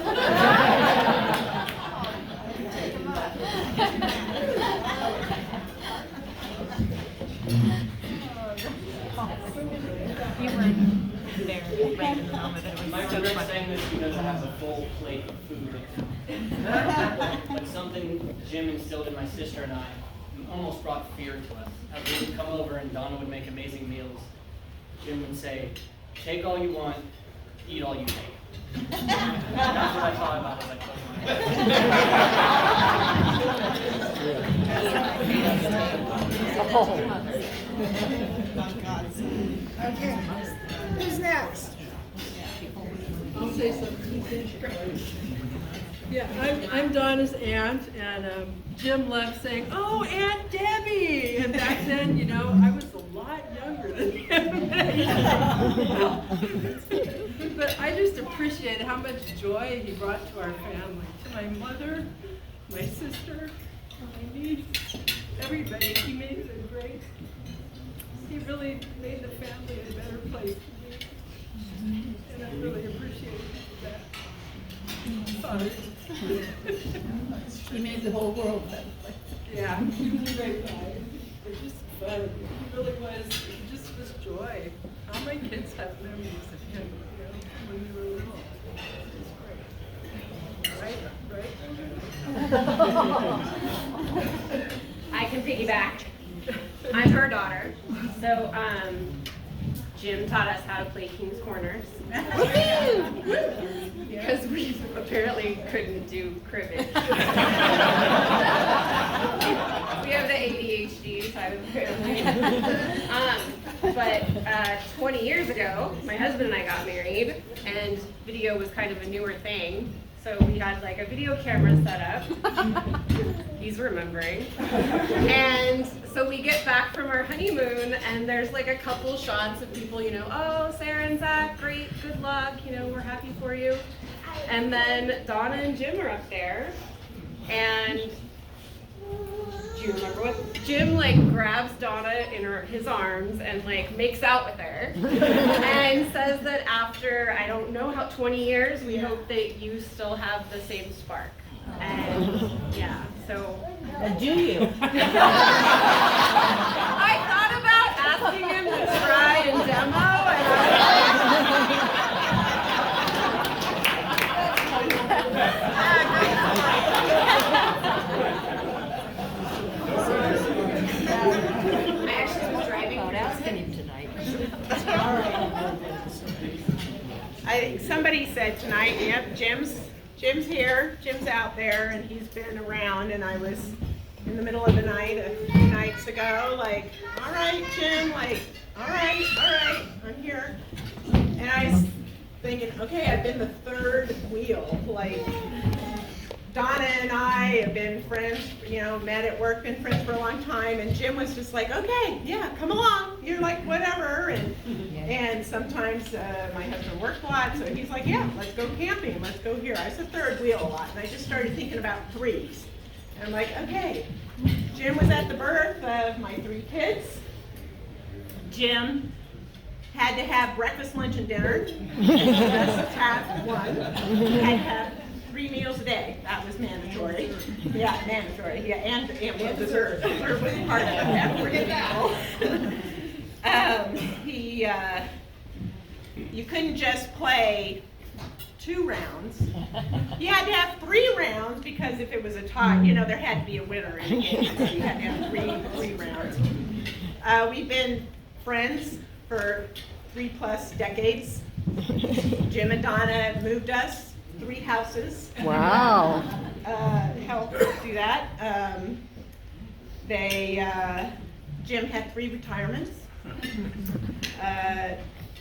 S6: You were there right in the moment. It was
S15: My
S6: so
S15: regret
S6: fun.
S15: saying this because I have a full plate of food right now. But something Jim instilled in my sister and I almost brought fear to us. As we would come over and Donna would make amazing meals, Jim would say, take all you want, eat all you take. That's what I thought about as I closed my eyes.
S9: Okay, who's next?
S14: say something. Yeah, I'm Donna's aunt, and Jim left saying, "Oh, Aunt Debbie!" And back then, you know, I was a lot younger than him. But I just appreciate how much joy he brought to our family, to my mother, my sister, my niece, everybody. He made it great. He really made the family a better place to be, and I really appreciate that. Sorry. He made the whole world better. Yeah, he was a great guy. It was just fun. He really was. It just was joy. All my kids have memories of him, you know, when we were little. It's great. Right?
S16: I can piggyback. I'm her daughter. So, Jim taught us how to play King's Corners. Because we apparently couldn't do cribbage. We have the ADHD side of the family. But 20 years ago, my husband and I got married, and video was kind of a newer thing. So we had like a video camera set up. He's remembering. And so we get back from our honeymoon, and there's like a couple shots of people, you know, "Oh, Sarah and Zach, great, good luck, you know, we're happy for you." And then Donna and Jim are up there, and do you remember what? Jim like grabs Donna in his arms and like makes out with her, and says that after, I don't know how, 20 years, we hope that you still have the same spark. And yeah, so.
S6: Do you?
S16: I thought about asking him to try and demo, and I actually was driving
S6: About asking him tonight.
S17: Somebody said tonight, yep, Jim's here, Jim's out there, and he's been around, and I was in the middle of the night a few nights ago, like, "All right, Jim," like, all right, I'm here. And I was thinking, okay, I've been the third wheel, like, Donna and I have been friends, you know, met at work, been friends for a long time, and Jim was just like, "Okay, yeah, come along." You're like, whatever, and sometimes my husband worked a lot, so he's like, "Yeah, let's go camping, let's go here." I was the third wheel a lot, and I just started thinking about threes. And I'm like, okay, Jim was at the birth of my 3 kids. Jim had to have breakfast, lunch, and dinner. Just have one. He had to have 3 meals a day. That was mandatory. Yeah, mandatory. Yeah, and dessert. Dessert was part of it. Never forget that. You couldn't just play 2 rounds. You had to have 3 rounds, because if it was a tie, you know, there had to be a winner in the game. So you had to have three rounds. We've been friends for 3+ decades. Jim and Donna moved us 3 houses.
S11: Wow.
S17: Helped do that. Jim had 3 retirements.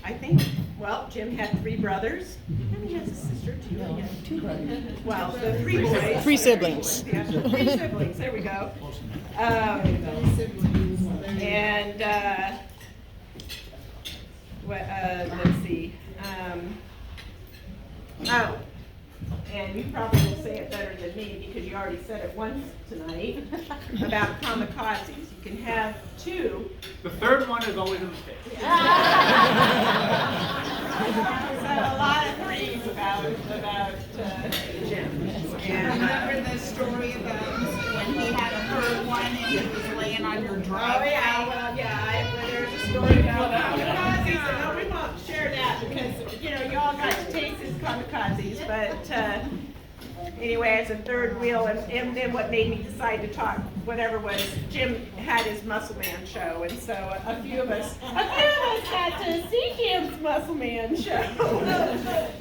S17: I think, well, Jim had 3 brothers. And he has a sister too.
S6: No, 2 brothers.
S17: Well, the 3 boys.
S11: 3 siblings.
S17: Yeah, 3 siblings, there we go. Let's see. And you probably will say it better than me, because you already said it once tonight about kamikazes. You can have 2.
S12: The third one is always a mistake.
S17: So a lot of threes about Jim.
S18: And remember the story about when he had a third one and he was laying on your driveway?
S17: Oh yeah, well there's a story about kamikazes, and we won't share that because, you know, y'all got to taste his kamikazes, but anyway, as a third wheel, and then what made me decide to talk, whatever, was Jim had his Muscle Man show, and so a few of us got to see Jim's Muscle Man show.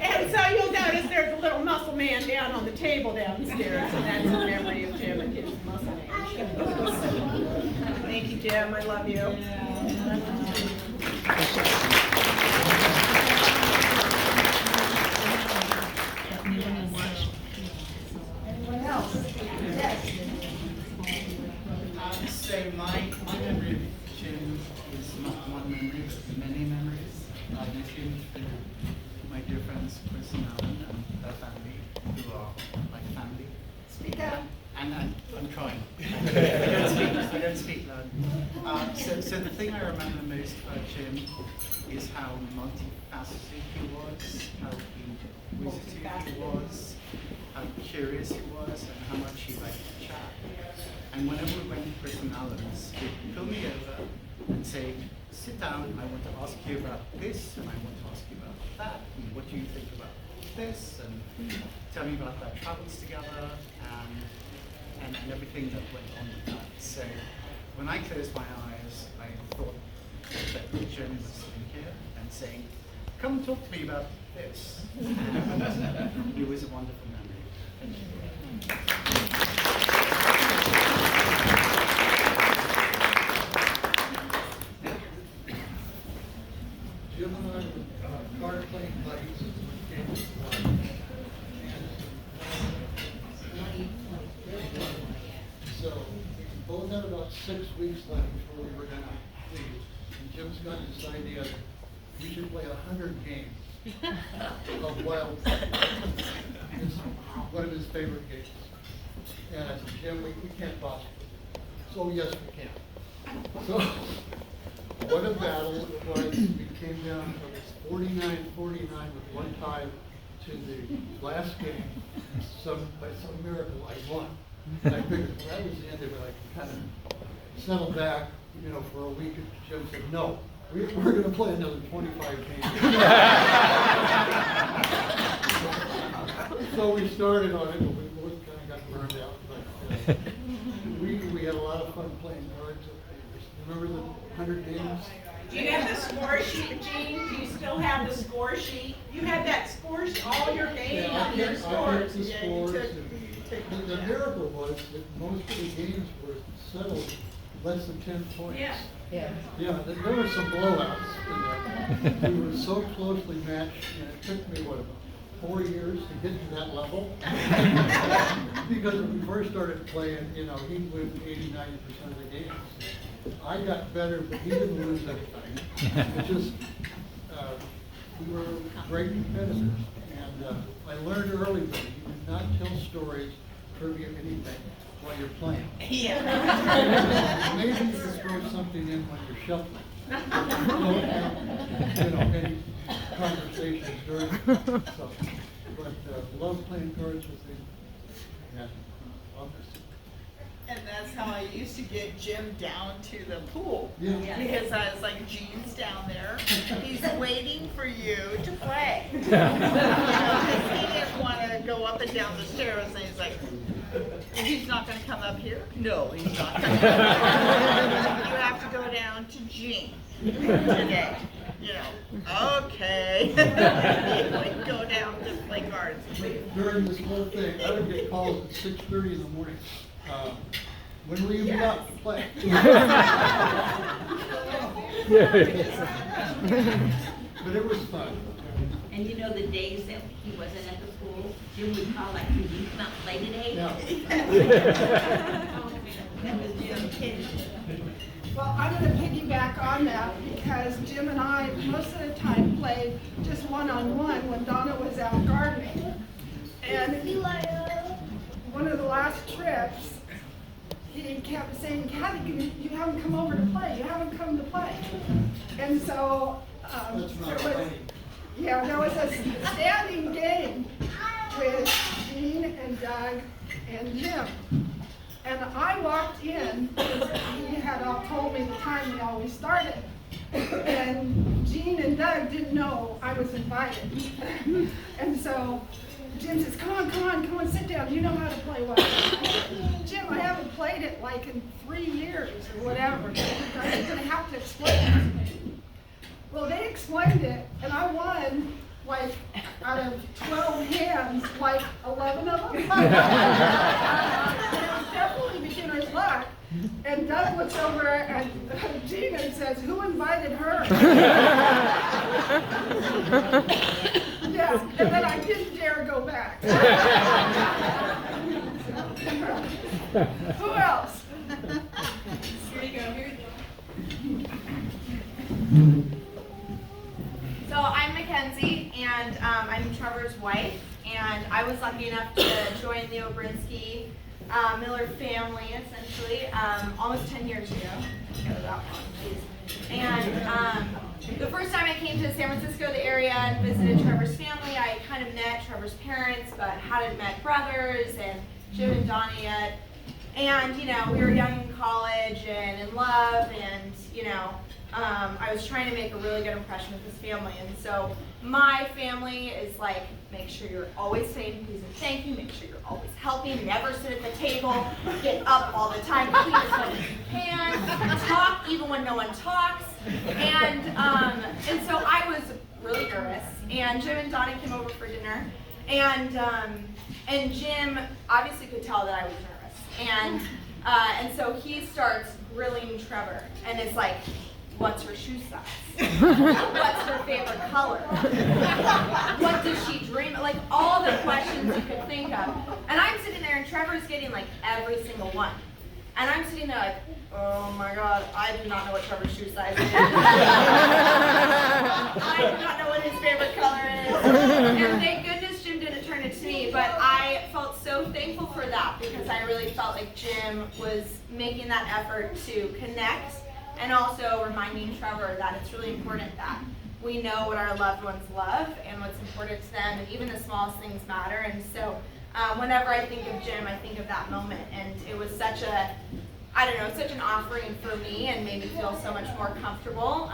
S17: And so you'll notice there's a little Muscle Man down on the table downstairs, and that's in memory of Jim and his Muscle Man show. Thank you, Jim. I love you.
S13: Jim to my dear friends Chris and Alan and their family, who are like family.
S9: Speak up.
S13: And I'm trying. I don't speak loud. So the thing I remember most about Jim is how multifaceted he was, how inquisitive he was, how curious he was, and how much he liked to chat. And whenever we went to Chris and Alan's, he'd pull me over and say, sit down, I want to ask you about this, and I want to ask you about that, and what do you think about this, and tell me about their travels together, and everything that went on with that. So when I closed my eyes, I thought that Jim was sitting here and saying, come talk to me about this. And it was a wonderful memory. Thank you. Jim and I were card playing buddies when came to one. So we both had about 6 weeks left before we were going to leave. And Jim's got this idea that we should play 100 games of Wild Card. It's one of his favorite games. And I said, Jim, we can't possibly. So yes, we can. So what a battle it was. We came down from 49-49 with one tie to the last game. By some miracle, I won. And I figured, well, that was the end of it. I could kind of settle back, for a week. And Jim said, no, we're going to play another 25 games. So we started on it, but we both kind of got burned out. But we had a lot of fun playing cards. Remember the 100 games?
S18: Do you have the score sheet, Gene? Do you still have the score sheet? You had that score sheet, all your games on your scores.
S13: The miracle was that most of the games were settled less than 10 points.
S18: Yeah.
S6: Yeah.
S13: Yeah, there were some blowouts in there. We were so closely matched, and it took me, about 4 years to get to that level? Because when we first started playing, he'd win 80-90% of the games. I got better, but he didn't lose anything. It just, we were great competitors. And I learned early that you do not tell stories trivia anything while you're playing.
S18: Yeah.
S13: Maybe you can throw something in when you're shuffling. Don't have, any conversations during stuff. But love playing cards with him. Yeah, obviously.
S18: And that's how I used to get Jim down to the pool.
S13: Yeah.
S18: Because I was like, Gene's down there. He's waiting for you to play. Because he didn't want to go up and down the stairs. And he's like, he's not going to come up here? No, he's not. You have to go down to Gene today. Okay. Like, go down to play cards.
S13: During this whole thing, I would get calls at 6:30 in the morning. When will you be out to play? But it was fun.
S19: And the days that he wasn't at the pool, Jim would call like, "Can you come out and play today?"
S13: Yeah.
S19: That was Jim's kid.
S9: Well, I'm going to piggyback on that because Jim and I most of the time played just one-on-one when Donna was out gardening. And one of the last trips, he kept saying, Kathy, you haven't come over to play. You haven't come to play. And so there was a standing game with Gene and Doug and Jim. And I walked in, he had all told me the time we always started. And Gene and Doug didn't know I was invited. And so Jim says, come on, sit down. You know how to play well. Jim, I haven't played it like in 3 years or whatever. I'm going to have to explain it to me. Well, they explained it, and I won, like, out of 12 hands, like 11 of them. It was definitely beginner's luck. And Doug looks over at Gina and says, who invited her? Yeah, and then I didn't dare go back. Who else?
S18: Here you go.
S16: So I
S20: wife, and I was lucky enough to join the Obrinsky Miller family, essentially, almost 10 years ago. Go that long, geez. And the first time I came to San Francisco, the area, and visited Trevor's family, I kind of met Trevor's parents, but hadn't met brothers and Jim and Donnie yet. And, you know, we were young in college and in love, and, you know, I was trying to make a really good impression with this family. And so my family is like, make sure you're always saying please and thank you, make sure you're always helping, never sit at the table, get up all the time, clean as much as you can, talk even when no one talks. And so I was really nervous, and Jim and Donnie came over for dinner, and Jim obviously could tell that I was nervous, and so he starts grilling Trevor, and it's like, what's her shoe size? What's her favorite color? What does she dream of? Like all the questions you could think of. And I'm sitting there and Trevor's getting like every single one. And I'm sitting there like, oh my God, I do not know what Trevor's shoe size is. I do not know what his favorite color is. And thank goodness Jim didn't turn it to me, but I felt so thankful for that because I really felt like Jim was making that effort to connect and also reminding Trevor that it's really important that we know what our loved ones love and what's important to them, and even the smallest things matter. And so whenever I think of Jim, I think of that moment, and it was such a, I don't know, such an offering for me and made me feel so much more comfortable,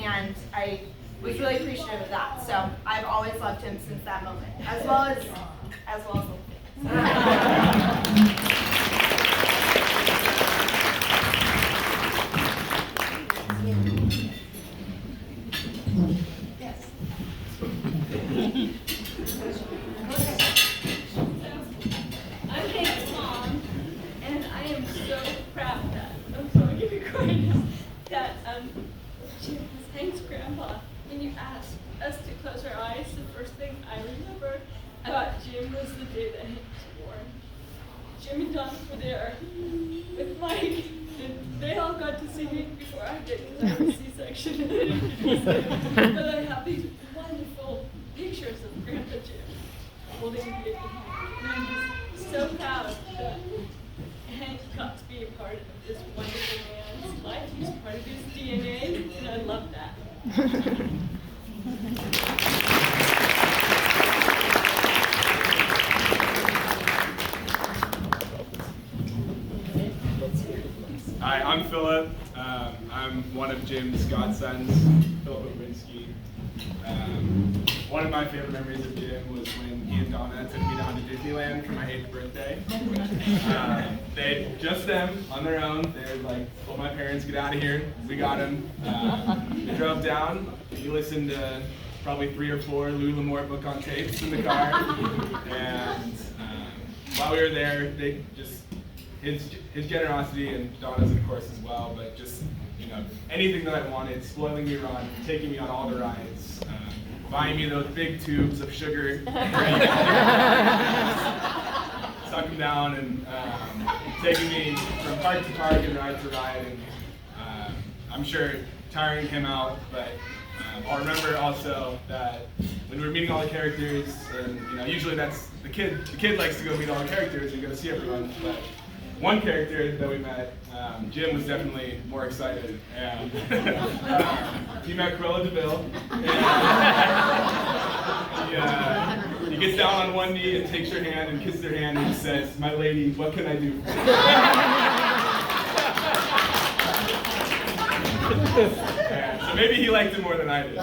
S20: and I was really appreciative of that. So I've always loved him since that moment, as well as little things.
S21: I'm Hank's mom, and I am so proud that I'm so crying that Jim was Hank's grandpa. When you asked us to close our eyes, the first thing I remember about Jim was the day that Hank was born. Jim and Don were there with Mike, and they all got to see Hank before I did because I had a C-section. But I have these wonderful pictures of Grandpa Jim holding baby Hank, and I'm just so proud that Hank got to be a part of this wonderful man's life. He's part of his DNA, and I love that.
S22: Hi, I'm Philip. I'm one of Jim's godsons, Philip Obrinsky. One of my favorite memories of Jim was when he and Donna took me down to Disneyland for my 8th birthday. Just them, on their own, they were like, well, my parents, get out of here. We got him. We drove down. We listened to probably 3 or 4 Lou L'Amour book on tapes in the car. And while we were there, they just, his generosity, and Donna's of course as well, but just, you know, anything that I wanted, spoiling me run, taking me on all the rides, buying me those big tubes of sugar, suck them down, and taking me from park to park and ride to ride, and I'm sure tiring him out, but I'll remember also that when we were meeting all the characters, and you know, usually that's the kid likes to go meet all the characters and go to see everyone, but one character that we met, Jim was definitely more excited, and he met Cruella de Vil, and he gets down on one knee and takes her hand and kisses her hand and he says, "My lady, what can I do for you?" So maybe he liked it more than I did.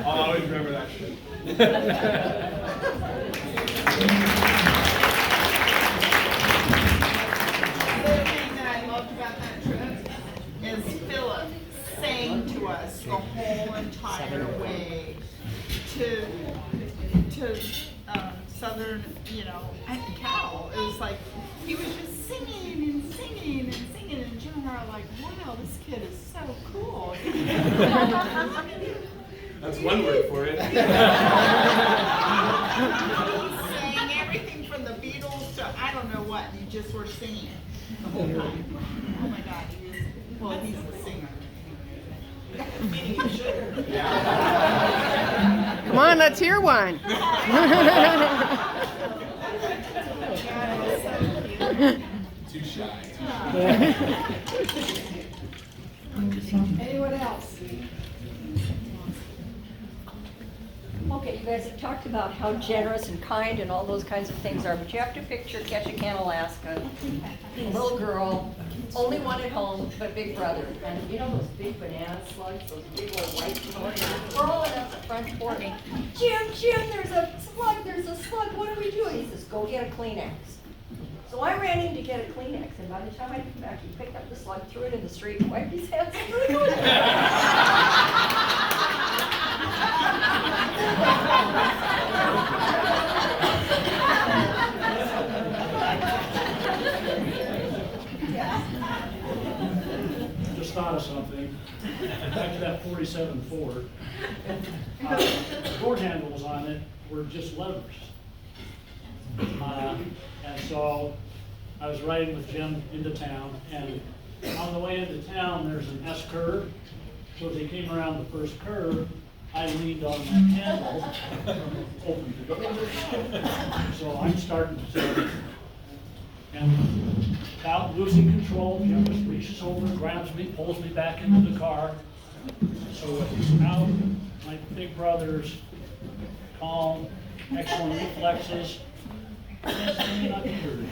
S22: I'll always remember that shit.
S18: Is Philip sang to us the whole entire way to Southern, you know, Cal. It was like he was just singing and singing and singing, and Jim and I were like, wow, this kid is so cool.
S22: That's one word for it.
S18: He sang everything from the Beatles to I don't know what, and you just were singing it the whole time. Oh my God, he is, well, he's the singer. Meaning he should.
S17: let's hear one.
S22: Too shy.
S9: Anyone else?
S6: Okay, you guys have talked about how generous and kind and all those kinds of things are, but you have to picture Ketchikan, Alaska, a little girl, only one at home, but big brother. And you know those big banana slugs, those big old white slugs, crawling up the front porch. Jim, there's a slug, what are we doing? He says, go get a Kleenex. So I ran in to get a Kleenex, and by the time I came back, he picked up the slug, threw it in the street, and wiped his hands.
S5: Just thought of something. Back to that 47 Ford. The door handles on it were just levers. And so I was riding with Jim into town, and on the way into town, there's an S curve. So as they came around the first curve, I leaned on that handle, opened the door. So I'm starting to, and without losing control, Jim just reaches over, grabs me, pulls me back into the car. So out, my big brother's calm, excellent reflexes. Not injured.